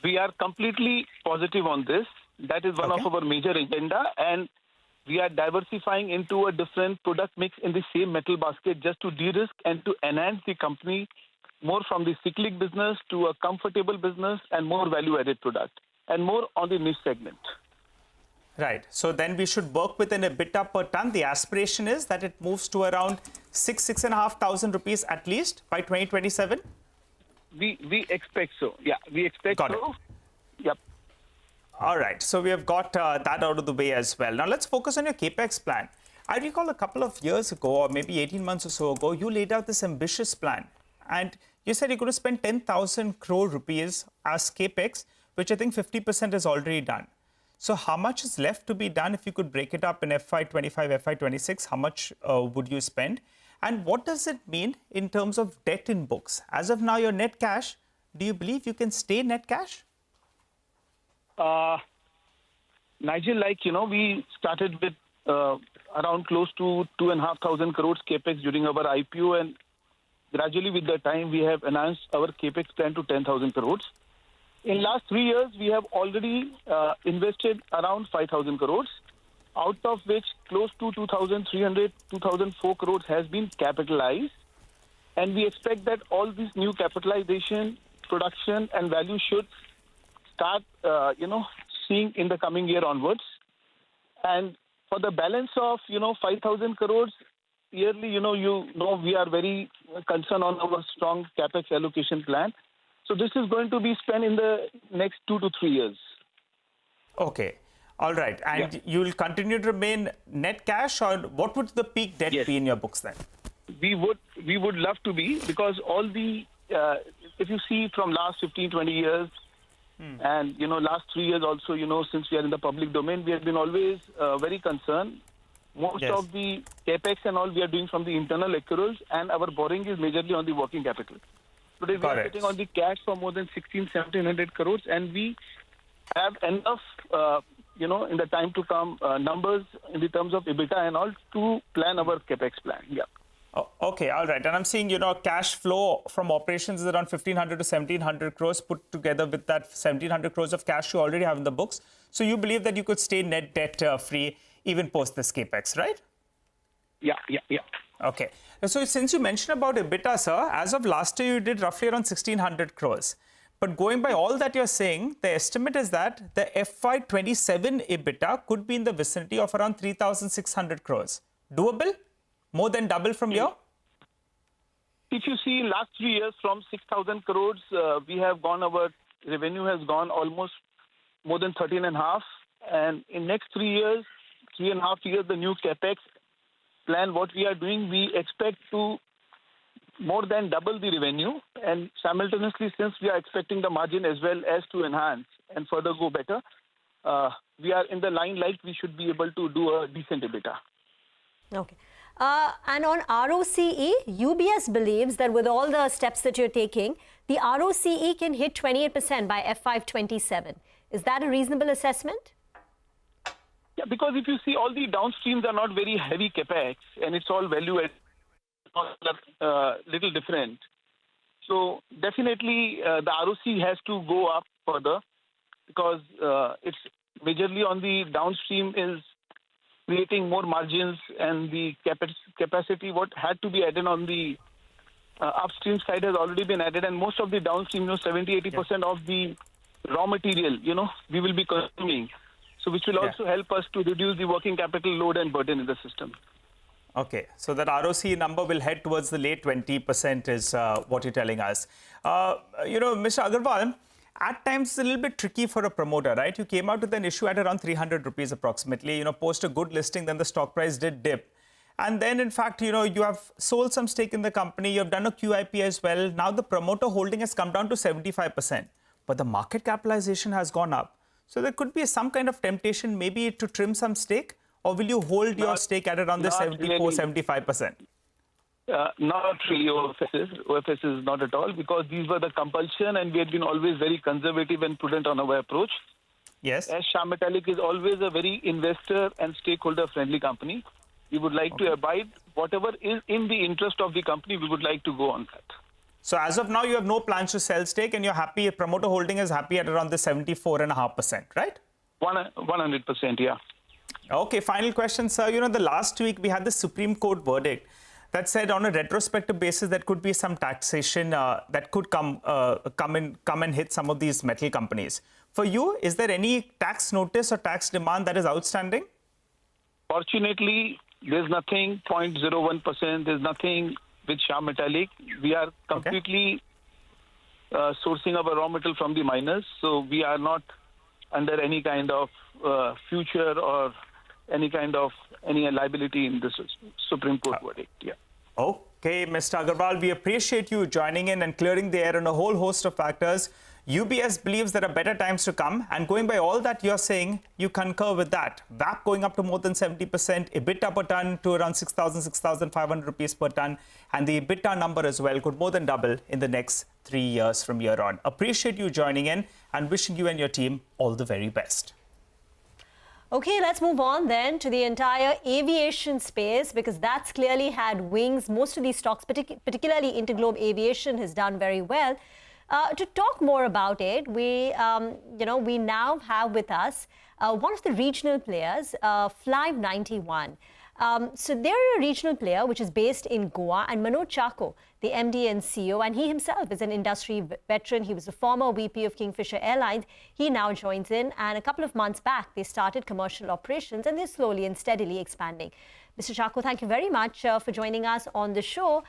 [SPEAKER 6] We are completely positive on this. That is one of our major agenda, and we are diversifying into a different product mix in the same metal basket just to de-risk and to enhance the company more from the cyclic business to a comfortable business and more value-added product and more on the niche segment.
[SPEAKER 2] Right. So then we should work with an EBITDA per ton. The aspiration is that it moves to around 6,500 rupees at least by 2027.
[SPEAKER 6] We expect so. Yeah, we expect
[SPEAKER 2] Got
[SPEAKER 6] so.
[SPEAKER 2] It.
[SPEAKER 6] Yep.
[SPEAKER 2] All right. So we have got that out of the way as well. Now let's focus on your capex plan. I recall a couple of years ago, or maybe 18 months or so ago, you laid out this ambitious plan, and you said you're going to spend 10,000 crore rupees as capex, which I think 50% is already done. So how much is left to be done? If you could break it up in FY25, FY26, how much would you spend? And what does it mean in terms of debt in books? As of now, your net cash, do you believe you can stay net cash?
[SPEAKER 6] Nigel, we started with around close to 2,500 crores capex during our IPO, and gradually with the time we have enhanced our capex plan to 10,000 crores. In last 3 years, we have already invested around 5,000 crores, out of which close to 2,300, 2,004 crores has been capitalized. And we expect that all this new capitalization, production and value should start, seeing in the coming year onwards. And for the balance of, 5,000 crores yearly, we are very concerned on our strong capex allocation plan. So this is going to be spent in the next 2 to 3 years.
[SPEAKER 2] Okay. All right. And you will continue to remain net cash, or what would the peak debt be in your books then?
[SPEAKER 6] We would love to be, because all the, if you see from last 15, 20 years, and, last 3 years also, since we are in the public domain, we have been always very concerned. Most of the capex and all we are doing from the internal accruals, and our borrowing is majorly on the working capital. Today we are sitting on the cash for more than 1,700 crores, and we have enough, in the time to come, numbers in the terms of EBITDA and all to plan our capex plan. Yeah.
[SPEAKER 2] Oh, okay, all right. And I'm seeing, cash flow from operations is around 1,500 to 1,700 crores put together with that 1,700 crores of cash you already have in the books. So you believe that you could stay net debt free even post this capex, right?
[SPEAKER 6] Yeah.
[SPEAKER 2] Okay. So since you mentioned about EBITDA, sir, as of last year, you did roughly around 1,600 crores. But going by all that you're saying, the estimate is that the FY27 EBITDA could be in the vicinity of around 3,600 crores. Doable? More than double from here?
[SPEAKER 6] If you see last 3 years from 6,000 crores, we have gone, our revenue has gone almost more than 13.5. And in next 3 years, 3.5 years, the new capex plan, what we are doing, we expect to more than double the revenue, and simultaneously, since we are expecting the margin as well as to enhance and further go better, we are in the line like we should be able to do a decent EBITDA.
[SPEAKER 3] Okay. And on ROCE, UBS believes that with all the steps that you're taking, the ROCE can hit 28% by F527. Is that a reasonable assessment?
[SPEAKER 6] Yeah, because if you see, all the downstreams are not very heavy capex, and it's all value add, little different. So definitely the ROC has to go up further, because it's majorly on the downstream is creating more margins, and the capacity what had to be added on the upstream side has already been added, and most of the downstream, 70-80% of the raw material, we will be consuming. So which will also help us to reduce the working capital load and burden in the system.
[SPEAKER 2] Okay, so that ROC number will head towards the late 20% is what you're telling us. Mr. Agarwal, at times it's a little bit tricky for a promoter, right? You came out with an issue at around 300 rupees approximately, post a good listing, then the stock price did dip. And then, in fact, you have sold some stake in the company, you have done a QIP as well. Now the promoter holding has come down to 75%, but the market capitalization has gone up. So there could be some kind of temptation maybe to trim some stake, or will you hold your stake at around the 74-75%?
[SPEAKER 6] Not really OFS is not at all, because these were the compulsion and we had been always very conservative and prudent on our approach.
[SPEAKER 2] Yes.
[SPEAKER 6] As Shyam Metalics is always a very investor and stakeholder friendly company, we would like to abide whatever is in the interest of the company, we would like to go on that.
[SPEAKER 2] So as of now, you have no plans to sell stake and you're happy, promoter holding is happy at around the 74.5%, right?
[SPEAKER 6] 100%, yeah.
[SPEAKER 2] Okay, final question, sir. The last week we had the Supreme Court verdict that said on a retrospective basis there could be some taxation that could come and hit some of these metal companies. For you, is there any tax notice or tax demand that is outstanding?
[SPEAKER 6] Fortunately, there's nothing, 0.01%, there's nothing with Shyam Metalics. We are completely sourcing our raw material from the miners, so we are not under any kind of future or any liability in this Supreme Court verdict. Yeah.
[SPEAKER 2] Okay, Mr. Agarwal, we appreciate you joining in and clearing the air on a whole host of factors. UBS believes there are better times to come, and going by all that you're saying, you concur with that. VAP going up to more than 70%, EBITDA per ton to around 6,000, 6,500 rupees per ton, and the EBITDA number as well could more than double in the next 3 years from here on. Appreciate you joining in and wishing you and your team all the very best.
[SPEAKER 3] Okay, let's move on then to the entire aviation space, because that's clearly had wings. Most of these stocks, particularly Interglobe Aviation, has done very well. To talk more about it, we now have with us one of the regional players, Flive 91. So they're a regional player which is based in Goa, and Manoj Chako, the MD and CEO, and he himself is an industry veteran. He was the former VP of Kingfisher Airlines. He now joins in, and a couple of months back, they started commercial operations, and they're slowly and steadily expanding. Mr. Chako, thank you very much for joining us on the show.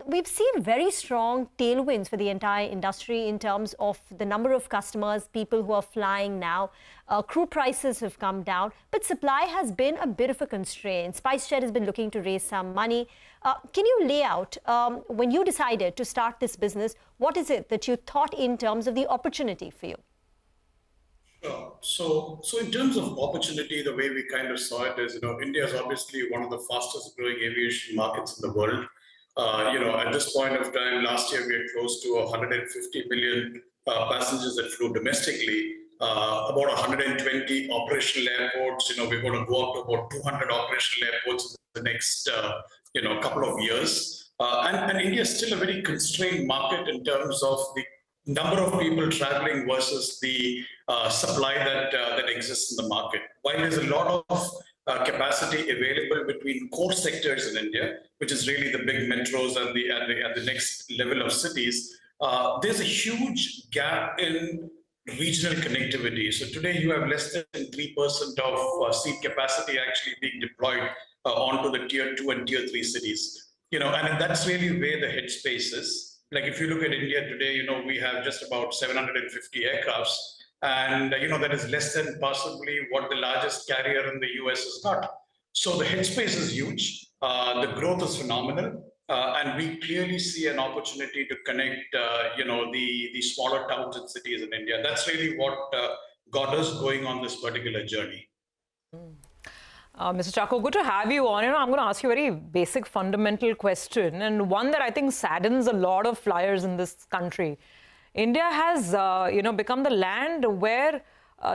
[SPEAKER 3] We've seen very strong tailwinds for the entire industry in terms of the number of customers, people who are flying now. Crew prices have come down, but supply has been a bit of a constraint. SpiceJet has been looking to raise some money. Can you lay out, when you decided to start this business, what is it that you thought in terms of the opportunity for you?
[SPEAKER 7] Sure. So in terms of opportunity, the way we kind of saw it is, India is obviously one of the fastest growing aviation markets in the world. At this point of time, last year we had close to 150 million passengers that flew domestically, about 120 operational airports. We're going to go up to about 200 operational airports in the next, couple of years. And India is still a very constrained market in terms of the number of people traveling versus the supply that exists in the market. While there's a lot of capacity available between core sectors in India, which is really the big metros and the next level of cities, there's a huge gap in regional connectivity. So today you have less than 3% of seat capacity actually being deployed onto the tier 2 and tier 3 cities. And that's really where the headspace is. Like if you look at India today, we have just about 750 aircrafts, and that is less than possibly what the largest carrier in the US has got. So the headspace is huge. The growth is phenomenal, and we clearly see an opportunity to connect, the smaller towns and cities in India. That's really what got us going on this particular journey.
[SPEAKER 1] Mr. Chako, good to have you on. I'm going to ask you a very basic, fundamental question, and one that I think saddens a lot of flyers in this country. India has, become the land where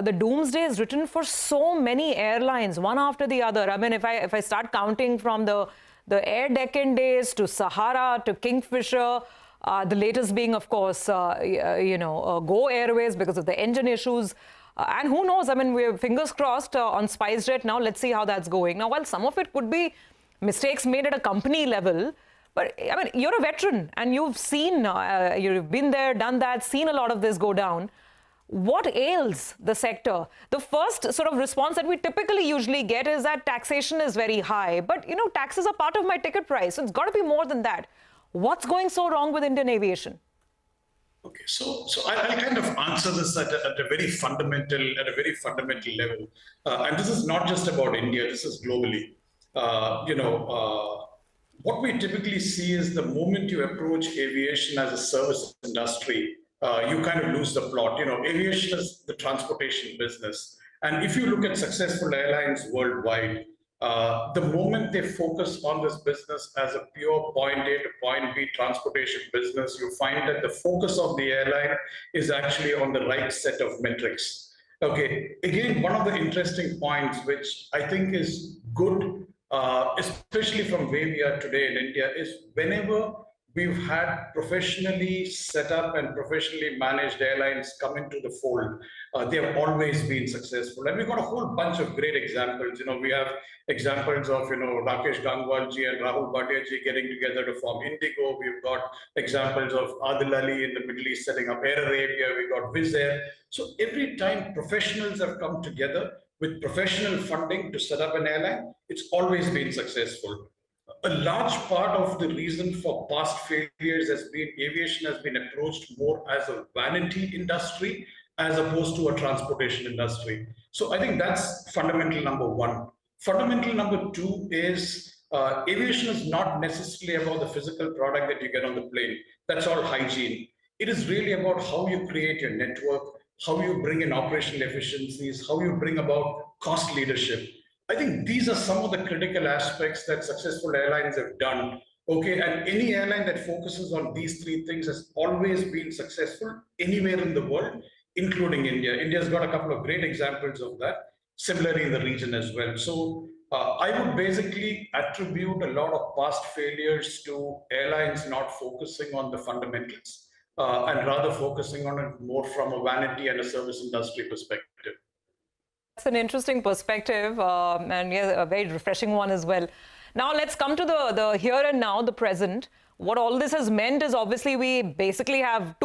[SPEAKER 1] the doomsday is written for so many airlines, one after the other. I mean, if I start counting from the Air Deccan days to Sahara to Kingfisher, the latest being, of course, Go Airways because of the engine issues. And who knows, I mean, we're fingers crossed on SpiceJet now. Let's see how that's going. Now, while some of it could be mistakes made at a company level, but I mean, you're a veteran and you've seen, you've been there, done that, seen a lot of this go down. What ails the sector? The first sort of response that we typically usually get is that taxation is very high. But, you know, taxes are part of my ticket price, so it's got to be more than that. What's going so wrong with Indian aviation?
[SPEAKER 7] Okay, so I'll kind of answer this at a very fundamental level, and this is not just about India. This is globally. What we typically see is the moment you approach aviation as a service industry, you kind of lose the plot. You know, aviation is the transportation business, and if you look at successful airlines worldwide, the moment they focus on this business as a pure point A to point B transportation business, you find that the focus of the airline is actually on the right set of metrics. Okay, again, one of the interesting points, which I think is good, especially from where we are today in India, is whenever we've had professionally set up and professionally managed airlines come into the fold, they have always been successful. And we've got a whole bunch of great examples. You know, we have examples of, Rakesh Gangwalji and Rahul Bhattaji getting together to form Indigo. We've got examples of Adil Ali in the Middle East setting up Air Arabia. We got Wizz Air. So every time professionals have come together with professional funding to set up an airline, it's always been successful. A large part of the reason for past failures has been aviation has been approached more as a vanity industry as opposed to a transportation industry. So I think that's fundamental number one. Fundamental number two is aviation is not necessarily about the physical product that you get on the plane. That's all hygiene. It is really about how you create your network, how you bring in operational efficiencies, how you bring about cost leadership. I think these are some of the critical aspects that successful airlines have done. Okay, and any airline that focuses on these three things has always been successful anywhere in the world, including India. India's got a couple of great examples of that, similarly in the region as well. So I would basically attribute a lot of past failures to airlines not focusing on the fundamentals and rather focusing on it more from a vanity and a service industry perspective.
[SPEAKER 1] That's an interesting perspective, and yeah, a very refreshing one as well. Now let's come to the here and now, the present. What all this has meant is obviously we basically have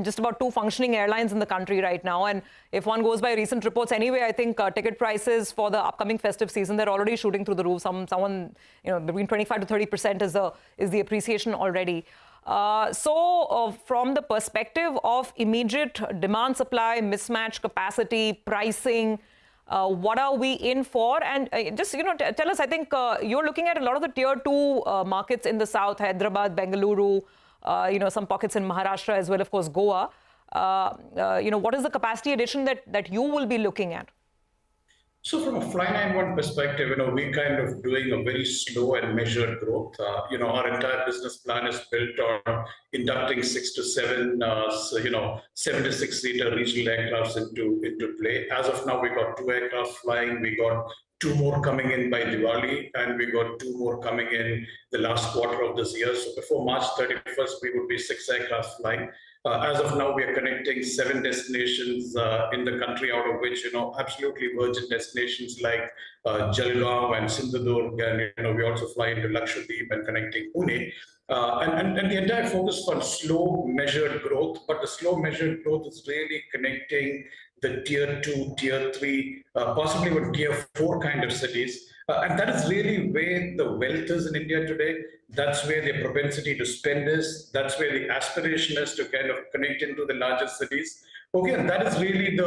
[SPEAKER 1] just about two functioning airlines in the country right now. And if one goes by recent reports anyway, I think ticket prices for the upcoming festive season, they're already shooting through the roof. Someone, between 25 to 30% is the appreciation already. So from the perspective of immediate demand supply, mismatch capacity, pricing, what are we in for? And just, tell us, I think you're looking at a lot of the tier 2 markets in the south, Hyderabad, Bengaluru, some pockets in Maharashtra as well, of course, Goa. What is the capacity addition that you will be looking at?
[SPEAKER 7] So from a Fly91 perspective, we're kind of doing a very slow and measured growth. Our entire business plan is built on inducting 6 to 7, 7 to 6 seater regional aircrafts into play. As of now, we got 2 aircraft flying. We got 2 more coming in by Diwali, and we got 2 more coming in the last quarter of this year. So before March 31st, we would be 6 aircraft flying. As of now, we are connecting 7 destinations in the country, out of which, absolutely virgin destinations like Jalgaon and Sindhudurg, and we also fly into Lakshadweep and connecting Pune. And the entire focus on slow, measured growth, but the slow, measured growth is really connecting the tier 2, tier 3, possibly even tier 4 kind of cities. And that is really where the wealth is in India today. That's where the propensity to spend is. That's where the aspiration is to kind of connect into the largest cities. Okay, and that is really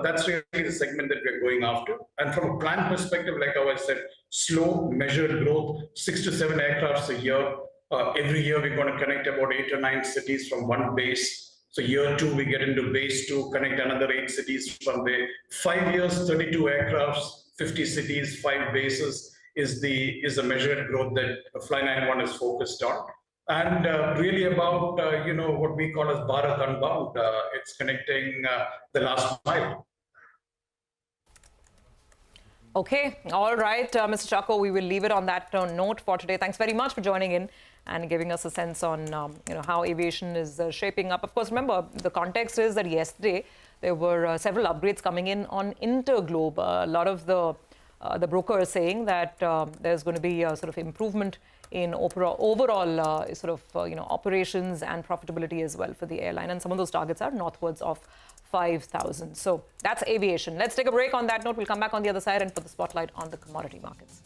[SPEAKER 7] that's really the segment that we're going after. And from a plan perspective, like how I said, slow, measured growth, 6 to 7 aircrafts a year. Every year, we're going to connect about 8 or 9 cities from one base. So year 2, we get into base 2, connect another 8 cities from there. 5 years, 32 aircrafts, 50 cities, 5 bases is the measured growth that Fly91 is focused on. And really about, what we call as Bharat Unbound. It's connecting the last mile.
[SPEAKER 1] Okay, all right, Mr. Chacko, we will leave it on that note for today. Thanks very much for joining in and giving us a sense on how aviation is shaping up. Of course, remember, the context is that yesterday there were several upgrades coming in on Interglobe. A lot of the the broker is saying that there's going to be a sort of improvement in overall operations and profitability as well for the airline. And some of those targets are northwards of 5,000. So that's aviation. Let's take a break on that note. We'll come back on the other side and put the spotlight on the commodity markets.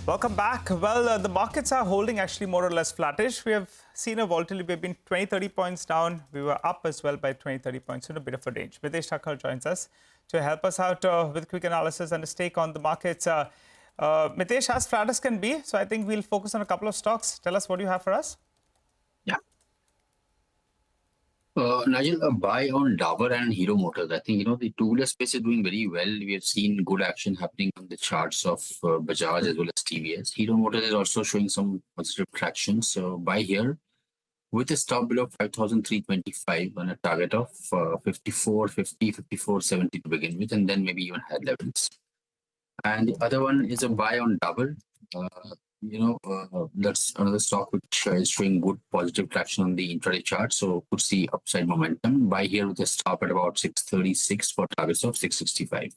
[SPEAKER 2] Welcome back. Well, the markets are holding actually more or less flattish. We have seen a volatility. We've been 20-30 points down. We were up as well by 20-30 points in a bit of a range. Mitesh Thakkar joins us to help us out with quick analysis and a take on the markets. Mitesh, as flat as can be, so I think we'll focus on a couple of stocks. Tell us what you have for us.
[SPEAKER 8] Yeah. Nigel, a buy on Dabur and Hero Motors. I think, the two-wheeler space is doing very well. We have seen good action happening on the charts of Bajaj as well as TVS. Hero Motors is also showing some positive traction. So buy here with a stop below 5,325 and a target of 54.50, 54.70 to begin with, and then maybe even higher levels. And the other one is a buy on Dabur. That's another stock which is showing good positive traction on the intraday chart. So could see upside momentum. Buy here with a stop at about 636 for targets of 665.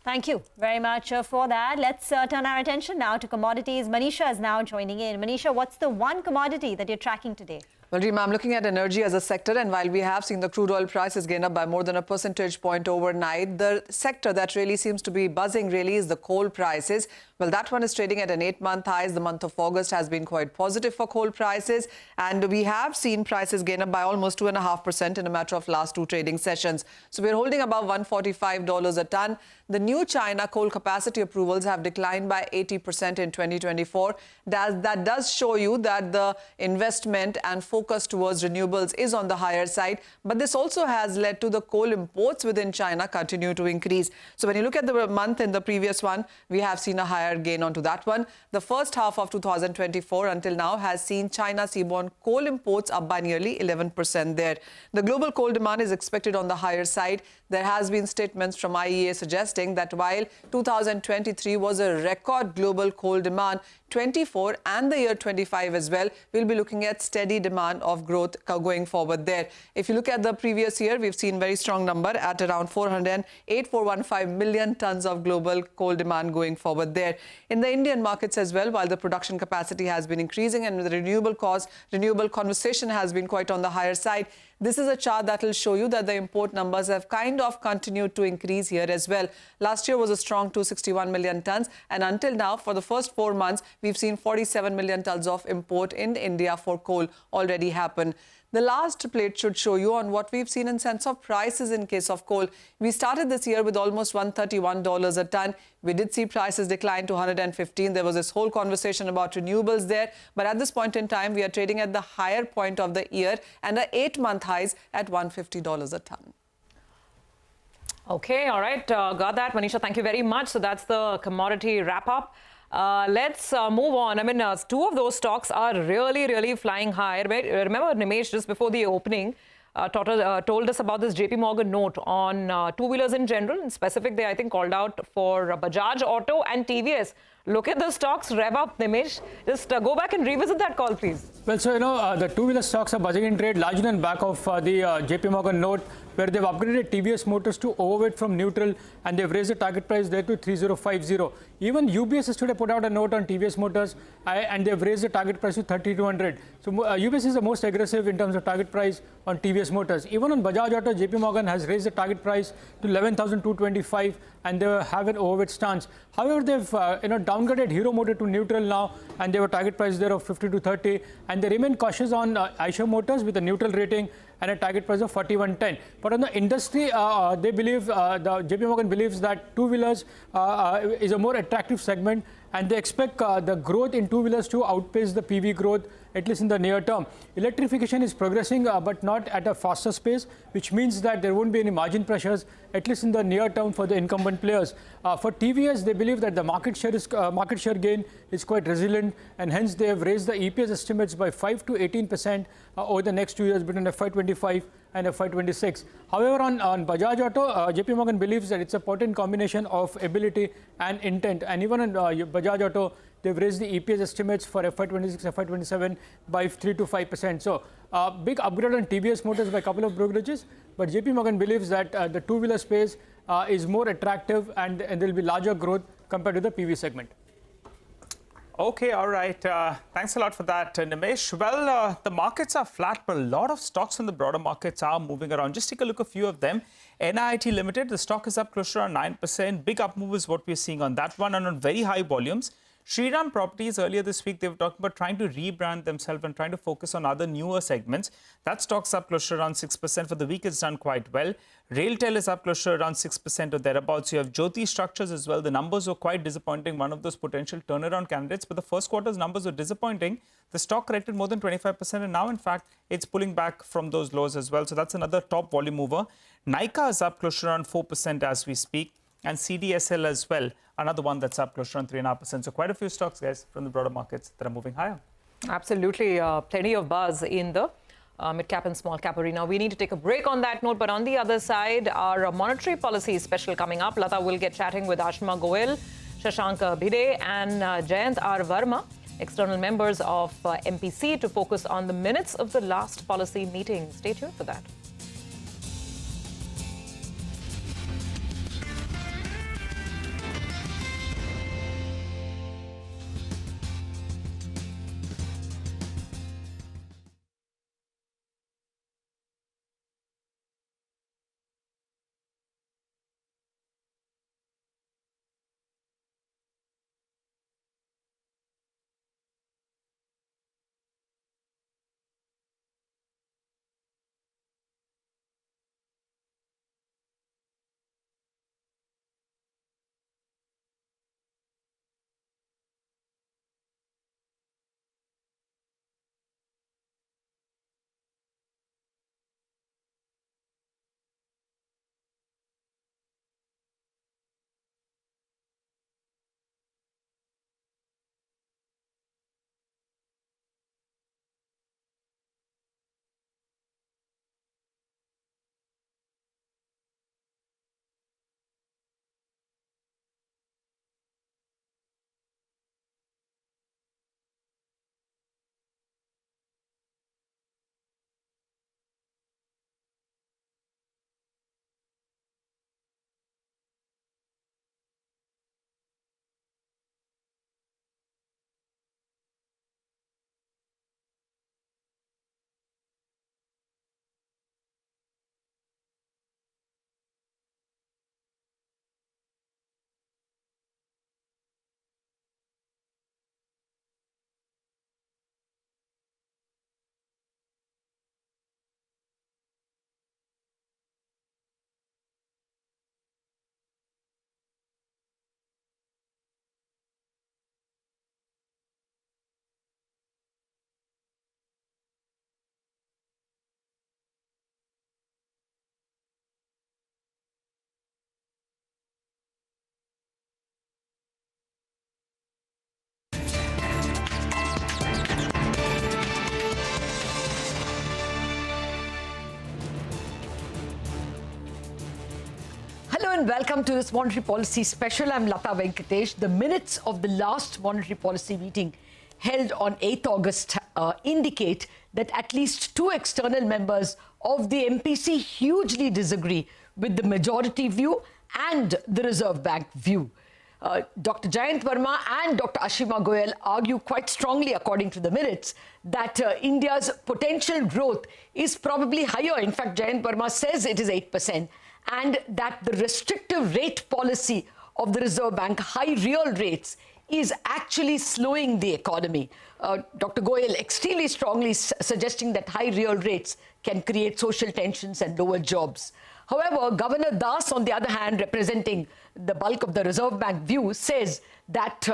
[SPEAKER 3] Thank you very much for that. Let's turn our attention now to commodities. Manisha is now joining in. Manisha, what's the one commodity that you're tracking today?
[SPEAKER 9] Well, Reema, I'm looking at energy as a sector, and while we have seen the crude oil prices gain up by more than a percentage point overnight, the sector that really seems to be buzzing really is the coal prices. Well, that one is trading at an 8-month high. The month of August has been quite positive for coal prices, and we have seen prices gain up by almost 2.5% in a matter of last two trading sessions. So we're holding above $145 a ton. The new China coal capacity approvals have declined by 80% in 2024. That does show you that the investment and focus towards renewables is on the higher side, but this also has led to the coal imports within China continue to increase. So when you look at the month in the previous one, we have seen a higher gain onto that one. The first half of 2024 until now has seen China seaborne coal imports up by nearly 11% there. The global coal demand is expected on the higher side. There has been statements from IEA suggesting that while 2023 was a record global coal demand, 24 and the year 25 as well, we'll be looking at steady demand of growth going forward there. If you look at the previous year, we've seen very strong number at around 408,415 million tons of global coal demand going forward there. In the Indian markets as well, while the production capacity has been increasing and the renewable conversation has been quite on the higher side, this is a chart that will show you that the import numbers have kind of continued to increase here as well. Last year was a strong 261 million tons, and until now, for the first 4 months, we've seen 47 million tons of import in India for coal already happen. The last plate should show you on what we've seen in sense of prices in case of coal. We started this year with almost $131 a ton. We did see prices decline to $115. There was this whole conversation about renewables there. But at this point in time, we are trading at the higher point of the year and the 8-month highs at $150 a ton.
[SPEAKER 1] Okay, all right. Got that. Manisha, thank you very much. So that's the commodity wrap-up. Let's move on. I mean, two of those stocks are really flying high. Remember, Nimesh, just before the opening, told us about this JP Morgan note on two-wheelers in general. In specific, they, I think, called out for Bajaj Auto and TVS. Look at the stocks rev up, Nimesh. Just go back and revisit that call, please.
[SPEAKER 10] Well, so, the two-wheeler stocks are buzzing in trade largely on back of the JP Morgan note, where they've upgraded TVS Motors to overweight from neutral, and they've raised the target price there to 3050. Even UBS has today put out a note on TVS Motors, and they've raised the target price to 3200. So UBS is the most aggressive in terms of target price on TVS Motors. Even on Bajaj Auto, JP Morgan has raised the target price to 11,225, and they have an overweight stance. However, they've downgraded Hero Motor to neutral now, and they have a target price there of 50 to 30, and they remain cautious on Eicher Motors with a neutral rating and a target price of 4110. But on the industry, they believe, the JP Morgan believes that two-wheelers is a more attractive segment, and they expect the growth in two-wheelers to outpace the PV growth, at least in the near term. Electrification is progressing, but not at a faster pace, which means that there won't be any margin pressures, at least in the near term, for the incumbent players. For TVS, they believe that the market share gain is quite resilient, and hence they have raised the EPS estimates by 5 to 18% over the next 2 years between FY25 and FY26. However, on Bajaj Auto, JP Morgan believes that it's a potent combination of ability and intent. And even on Bajaj Auto, they've raised the EPS estimates for FY26, FY27 by 3 to 5%. So, big upgrade on TVS Motors by a couple of brokerages. But JP Morgan believes that the two-wheeler space is more attractive, and there will be larger growth compared to the PV segment.
[SPEAKER 2] Okay, all right. Thanks a lot for that, Nimesh. Well, the markets are flat, but a lot of stocks in the broader markets are moving around. Just take a look at a few of them. NIIT Limited, the stock is up close to around 9%. Big up move is what we're seeing on that one, and on very high volumes. Shriram Properties, earlier this week, they were talking about trying to rebrand themselves and trying to focus on other newer segments. That stock's up close to around 6%. For the week, it's done quite well. RailTel is up close to around 6% or thereabouts. You have Jyoti Structures as well. The numbers were quite disappointing, one of those potential turnaround candidates. But the first quarter's numbers were disappointing. The stock corrected more than 25%, and now, in fact, it's pulling back from those lows as well. So that's another top volume mover. Nykaa is up close to around 4% as we speak. And CDSL as well, another one that's up close to around 3.5%. So quite a few stocks, guys, from the broader markets that are moving higher.
[SPEAKER 1] Absolutely. Plenty of buzz in the mid-cap and small-cap arena. We need to take a break on that note. But on the other side, our monetary policy special coming up. Lata will get chatting with Ashma Goel, Shashank Bhide and Jayant R. Verma, external members of MPC, to focus on the minutes of the last policy meeting. Stay tuned for that.
[SPEAKER 11] afternoon. Welcome to this Monetary Policy Special. I'm Lata Venkatesh. The minutes of the last monetary policy meeting held on 8th August indicate that at least 2 external members of the MPC hugely disagree with the majority view and the Reserve Bank view. Dr. Jayant Verma and Dr. Ashima Goyal argue quite strongly, according to the minutes, that India's potential growth is probably higher. In fact, Jayant Verma says it is 8%, and that the restrictive rate policy of the Reserve Bank, high real rates, is actually slowing the economy. Dr. Goyal extremely strongly suggesting that high real rates can create social tensions and lower jobs. However, Governor Das, on the other hand, representing the bulk of the Reserve Bank view, says that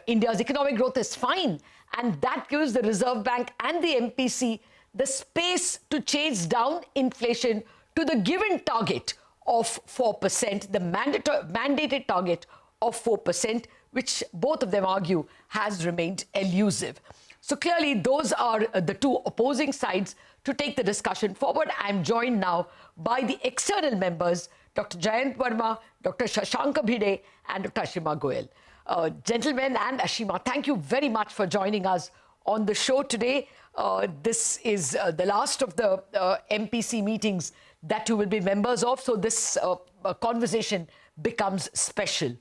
[SPEAKER 11] India's economic growth is fine, and that gives the Reserve Bank and the MPC the space to chase down inflation to the given target of 4%, the mandated target of 4%, which both of them argue has remained elusive. So clearly, those are the 2 opposing sides. To take the discussion forward, I'm joined now by the external members, Dr. Jayant Verma, Dr. Shashank Bhide, and Dr. Ashima Goyal. Gentlemen and Ashima, thank you very much for joining us on the show today. This is the last of the MPC meetings that you will be members of, so this conversation becomes special.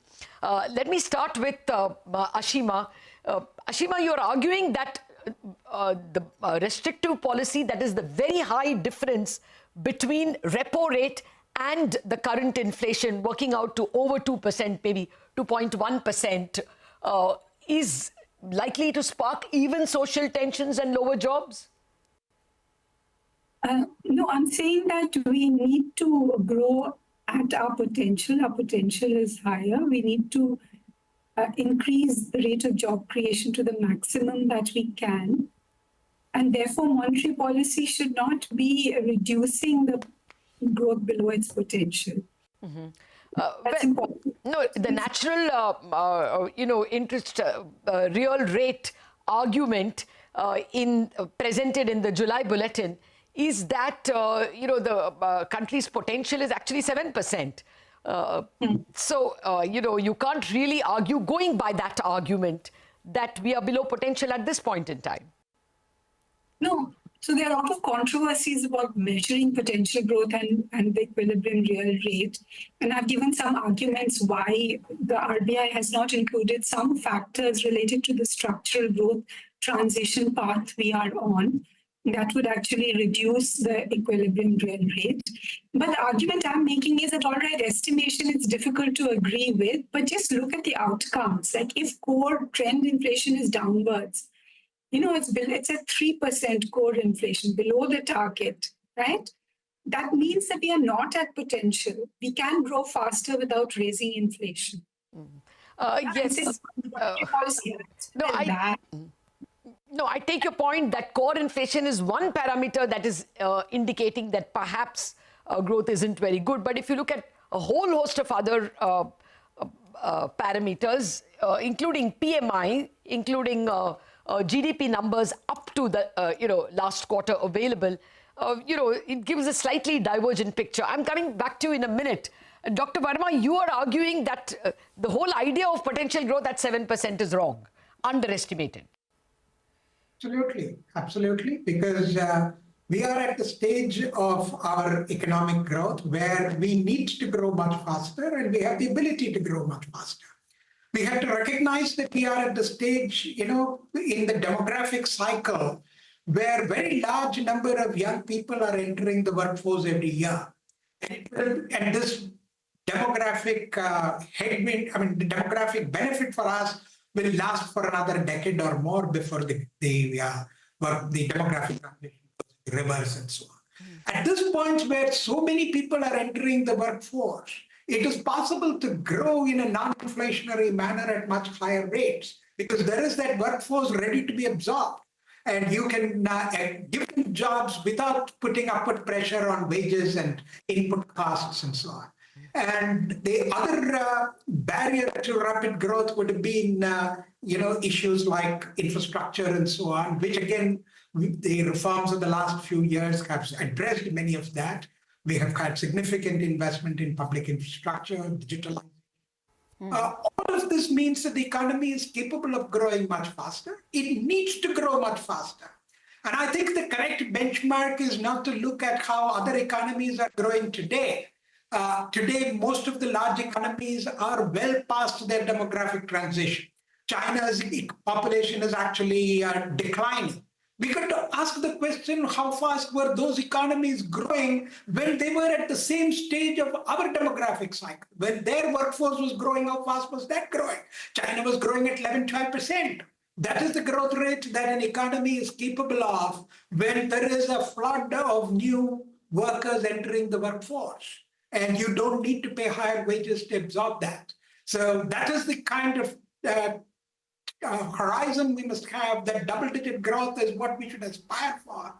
[SPEAKER 11] Let me start with Ashima. Ashima, you're arguing that the restrictive policy, that is the very high difference between repo rate and the current inflation working out to over 2%, maybe 2.1%, is likely to spark even social tensions and lower jobs?
[SPEAKER 12] No, I'm saying that we need to grow at our potential. Our potential is higher. We need to increase the rate of job creation to the maximum that we can. And therefore, monetary policy should not be reducing the growth below its potential.
[SPEAKER 11] Mm-hmm.
[SPEAKER 12] That's important.
[SPEAKER 11] No, the natural, interest real rate argument presented in the July bulletin is that, the country's potential is actually 7%. So, you can't really argue, going by that argument, that we are below potential at this point in time.
[SPEAKER 12] No. So there are a lot of controversies about measuring potential growth and the equilibrium real rate. And I've given some arguments why the RBI has not included some factors related to the structural growth transition path we are on. That would actually reduce the equilibrium real rate. But the argument I'm making is that, all right, estimation is difficult to agree with, but just look at the outcomes. Like if core trend inflation is downwards, it's at 3% core inflation, below the target, right? That means that we are not at potential. We can grow faster without raising inflation.
[SPEAKER 11] Yes. I take your point that core inflation is one parameter that is indicating that perhaps growth isn't very good. But if you look at a whole host of other parameters, including PMI, including GDP numbers up to the last quarter available, it gives a slightly divergent picture. I'm coming back to you in a minute. Dr. Verma, you are arguing that the whole idea of potential growth at 7% is wrong, underestimated.
[SPEAKER 13] Absolutely, because we are at the stage of our economic growth where we need to grow much faster and we have the ability to grow much faster. We have to recognize that we are at the stage, in the demographic cycle where a very large number of young people are entering the workforce every year. And this demographic the demographic benefit for us will last for another decade or more before the demographic transition reverse and so on. At this point where so many people are entering the workforce, it is possible to grow in a non-inflationary manner at much higher rates because there is that workforce ready to be absorbed. And you can give them jobs without putting upward pressure on wages and input costs and so on. And the other barrier to rapid growth would have been, issues like infrastructure and so on, which again, the reforms of the last few years have addressed many of that. We have had significant investment in public infrastructure, digitalization. All of this means that the economy is capable of growing much faster. It needs to grow much faster. And I think the correct benchmark is not to look at how other economies are growing today. Today, most of the large economies are well past their demographic transition. China's population is actually declining. We got to ask the question, how fast were those economies growing when they were at the same stage of our demographic cycle? When their workforce was growing, how fast was that growing? China was growing at 11-12%. That is the growth rate that an economy is capable of when there is a flood of new workers entering the workforce. And you don't need to pay higher wages to absorb that. So that is the kind of horizon we must have. That double-digit growth is what we should aspire for.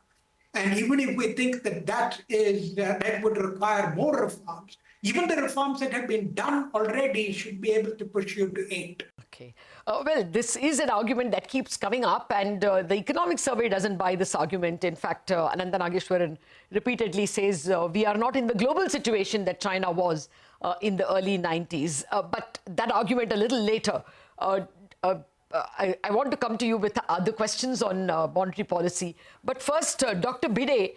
[SPEAKER 13] And even if we think that that would require more reforms, even the reforms that have been done already should be able to push you to 8.
[SPEAKER 11] Okay. Well, this is an argument that keeps coming up, and the economic survey doesn't buy this argument. In fact, Ananda Nageshwaran repeatedly says we are not in the global situation that China was in the early 90s. But that argument a little later. I want to come to you with other questions on monetary policy. But first, Dr. Bhide,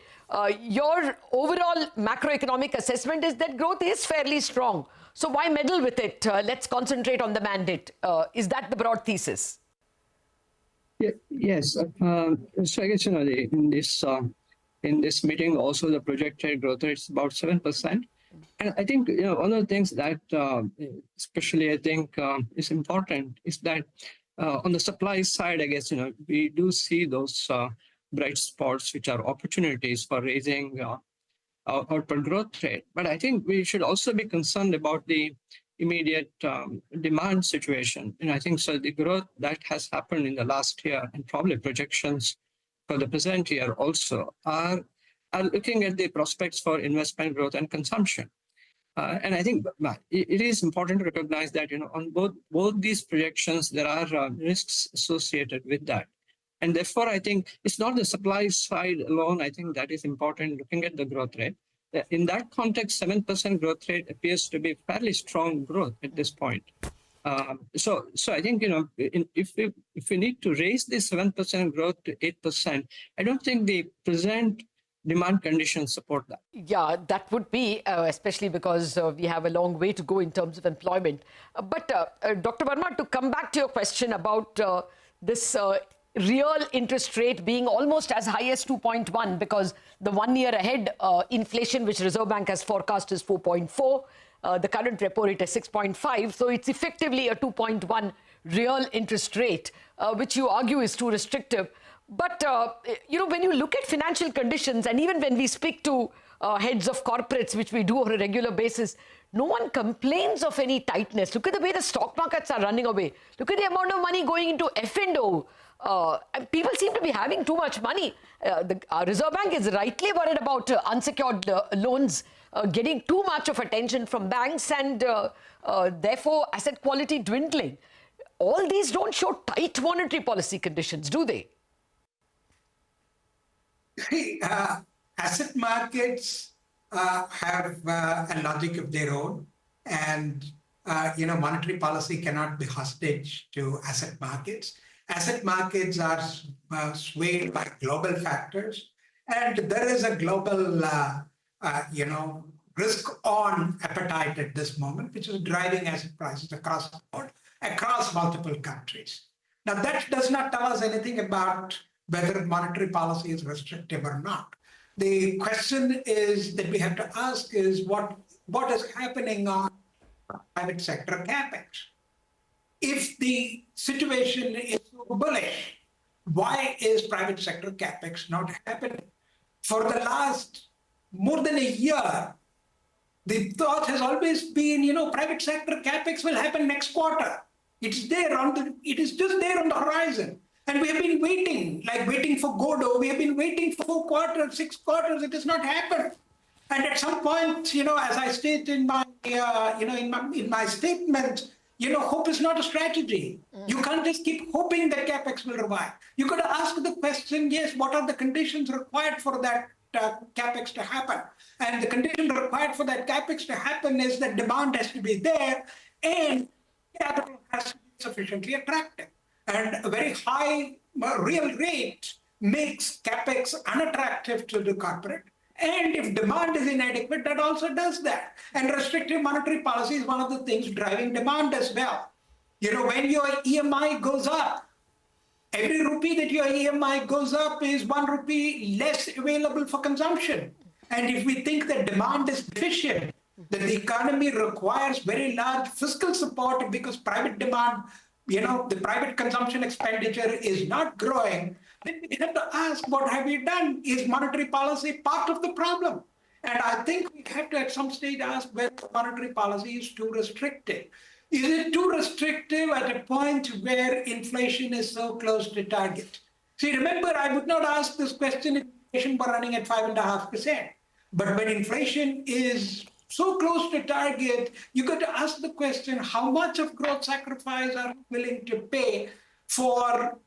[SPEAKER 11] your overall macroeconomic assessment is that growth is fairly strong. So why meddle with it? Let's concentrate on the mandate. Is that the broad thesis?
[SPEAKER 14] Yeah, yes. So I guess, in this meeting, also the projected growth rate is about 7%. And I think one of the things that especially I think is important is that on the supply side, I guess, we do see those bright spots, which are opportunities for raising output growth rate. But I think we should also be concerned about the immediate demand situation. And I think so the growth that has happened in the last year and probably projections for the present year also are looking at the prospects for investment growth and consumption. And I think it is important to recognize that, on both these projections, there are risks associated with that. And therefore, I think it's not the supply side alone. I think that is important looking at the growth rate. In that context, 7% growth rate appears to be fairly strong growth at this point. So I think, if we need to raise this 7% growth to 8%, I don't think the present demand conditions support that.
[SPEAKER 11] Yeah, that would be, especially because we have a long way to go in terms of employment. But Dr. Verma, to come back to your question about this real interest rate being almost as high as 2.1, because the 1 year ahead inflation, which Reserve Bank has forecast, is 4.4. The current repo rate is 6.5. So it's effectively a 2.1 real interest rate, which you argue is too restrictive. But, when you look at financial conditions, and even when we speak to heads of corporates, which we do on a regular basis, no one complains of any tightness. Look at the way the stock markets are running away. Look at the amount of money going into F&O. People seem to be having too much money. The Reserve Bank is rightly worried about unsecured loans getting too much of attention from banks and therefore asset quality dwindling. All these don't show tight monetary policy conditions, do they?
[SPEAKER 13] Asset markets have a logic of their own, and monetary policy cannot be hostage to asset markets. Asset markets are swayed by global factors, and there is a global, risk-on appetite at this moment, which is driving asset prices across the board, across multiple countries. Now, that does not tell us anything about whether monetary policy is restrictive or not. The question is that we have to ask is what is happening on private sector capex? If the situation is so bullish, why is private sector capex not happening? For the last more than a year, the thought has always been, private sector capex will happen next quarter. It's there it is just there on the horizon. And we have been waiting for Godot. We have been waiting for 4 quarters, 6 quarters. It has not happened. And at some point, as I state in my, in my statement, hope is not a strategy. You can't just keep hoping that capex will revive. You got to ask the question, yes, what are the conditions required for that capex to happen. And the condition required for that capex to happen is that demand has to be there and capital has to be sufficiently attractive. And a very high real rate makes capex unattractive to the corporate. And if demand is inadequate, that also does that. And restrictive monetary policy is one of the things driving demand as well. You know, when your EMI goes up, every rupee that your EMI goes up is 1 rupee less available for consumption. And if we think that demand is deficient, that the economy requires very large fiscal support because private demand, you know, the private consumption expenditure is not growing, then we have to ask, what have we done? Is monetary policy part of the problem? And I think we have to at some stage ask whether monetary policy is too restrictive. Is it too restrictive at a point where inflation is so close to target? See, remember, I would not ask this question if inflation were running at 5.5%. But when inflation is so close to target, you got to ask the question, how much of growth sacrifice are you willing to pay for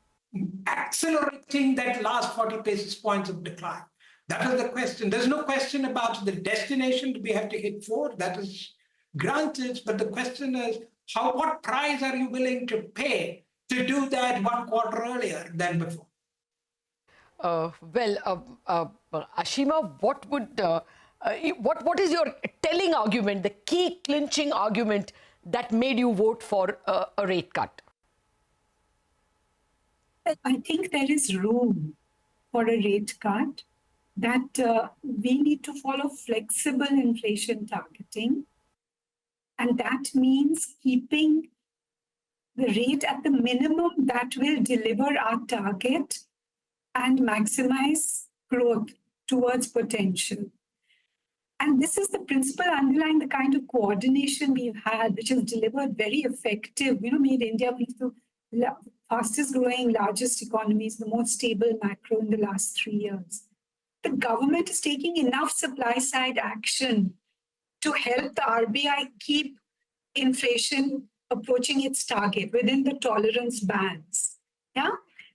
[SPEAKER 13] accelerating that last 40 basis points of decline? That is the question. There's no question about the destination we have to hit for. That is granted. But the question is, what price are you willing to pay to do that 1 quarter earlier than before?
[SPEAKER 11] Ashima, what is your telling argument, the key clinching argument that made you vote for a rate cut?
[SPEAKER 12] I think there is room for a rate cut, that we need to follow flexible inflation targeting. And that means keeping the rate at the minimum that will deliver our target and maximize growth towards potential. And this is the principle underlying the kind of coordination we've had, which has delivered very effective, made India one of the fastest growing, largest economies, the most stable macro in the last 3 years. The government is taking enough supply side action to help the RBI keep inflation approaching its target within the tolerance bands. Yeah.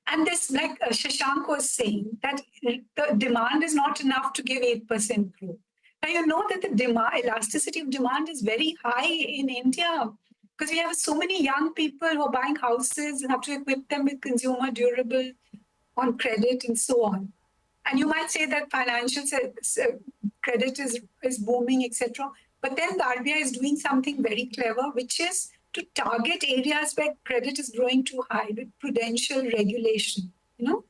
[SPEAKER 12] And this, like Shashank was saying, that the demand is not enough to give 8% growth. Now, you know that the elasticity of demand is very high in India because we have so many young people who are buying houses and have to equip them with consumer durable on credit and so on. And you might say that financial credit is booming, etc. But then the RBI is doing something very clever, which is to target areas where credit is growing too high with prudential regulation,
[SPEAKER 11] No,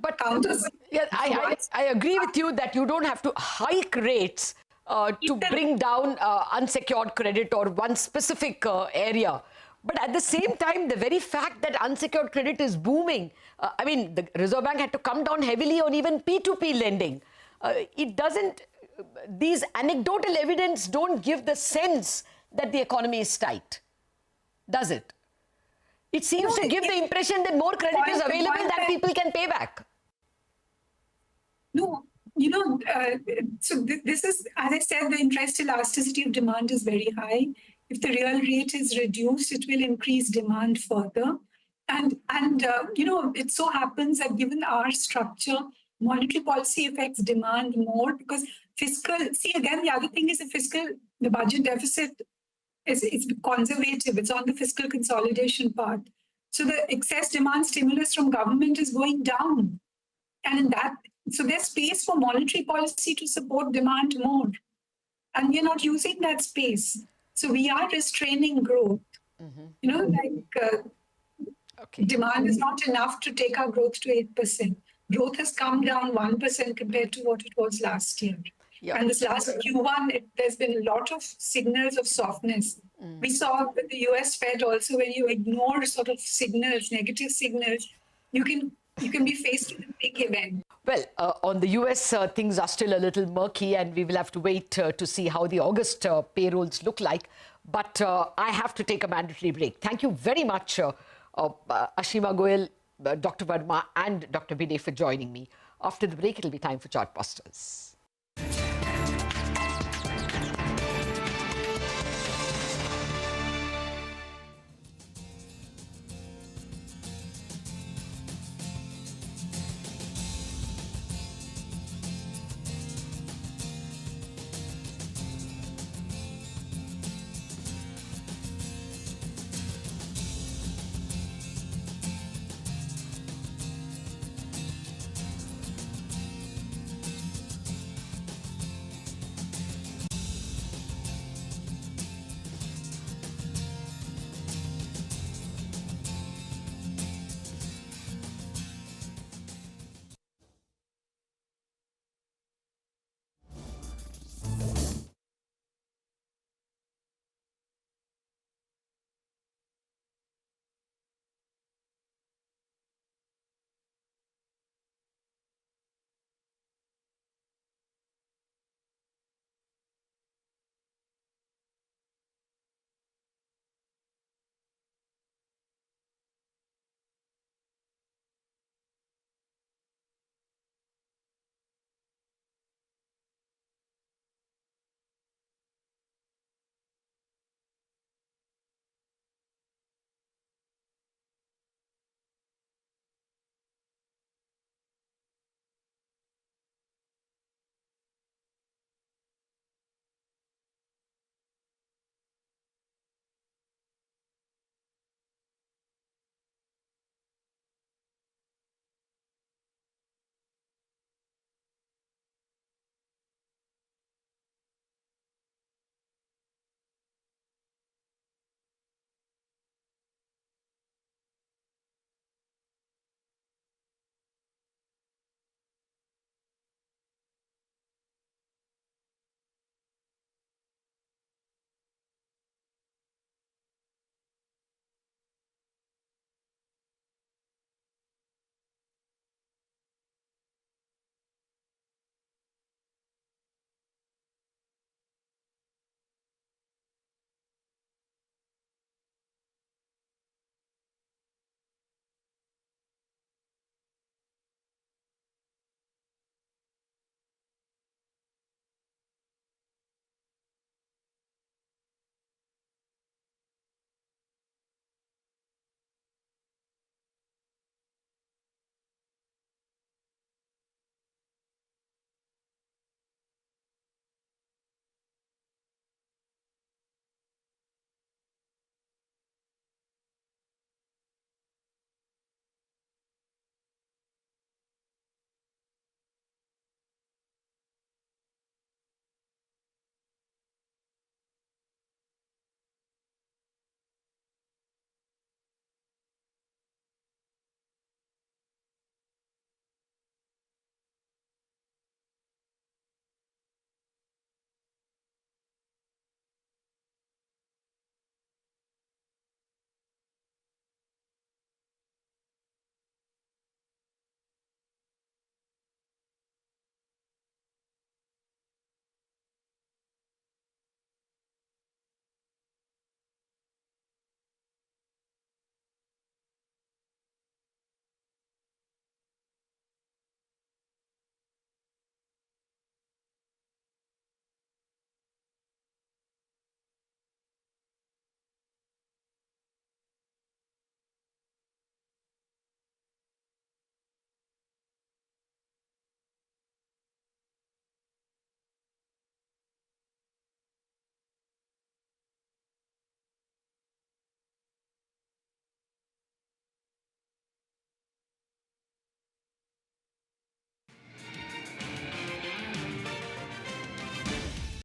[SPEAKER 11] but I agree with you that you don't have to hike rates to bring down unsecured credit or one specific area. But at the same time, the very fact that unsecured credit is booming, the Reserve Bank had to come down heavily on even P2P lending. These anecdotal evidence don't give the sense that the economy is tight, does it? It seems to give the impression that more credit is available than people can pay back.
[SPEAKER 12] No, so this is, as I said, the interest elasticity of demand is very high. If the real rate is reduced, it will increase demand further. And it so happens that given our structure, monetary policy affects demand more because the other thing is the budget deficit is conservative. It's on the fiscal consolidation part. So the excess demand stimulus from government is going down. And so there's space for monetary policy to support demand more. And we're not using that space. So we are restraining growth. Demand is not enough to take our growth to 8%. Growth has come down 1% compared to what it was last year. Yeah. And this last Q1, there's been a lot of signals of softness. We saw with the US Fed also, when you ignore sort of signals, negative signals, you can be faced with a big event.
[SPEAKER 11] Well, on the US, things are still a little murky and we will have to wait to see how the August payrolls look like. But I have to take a mandatory break. Thank you very much, Ashima Goel, Dr. Verma and Dr. Bide for joining me. After the break, it'll be time for Chartbusters.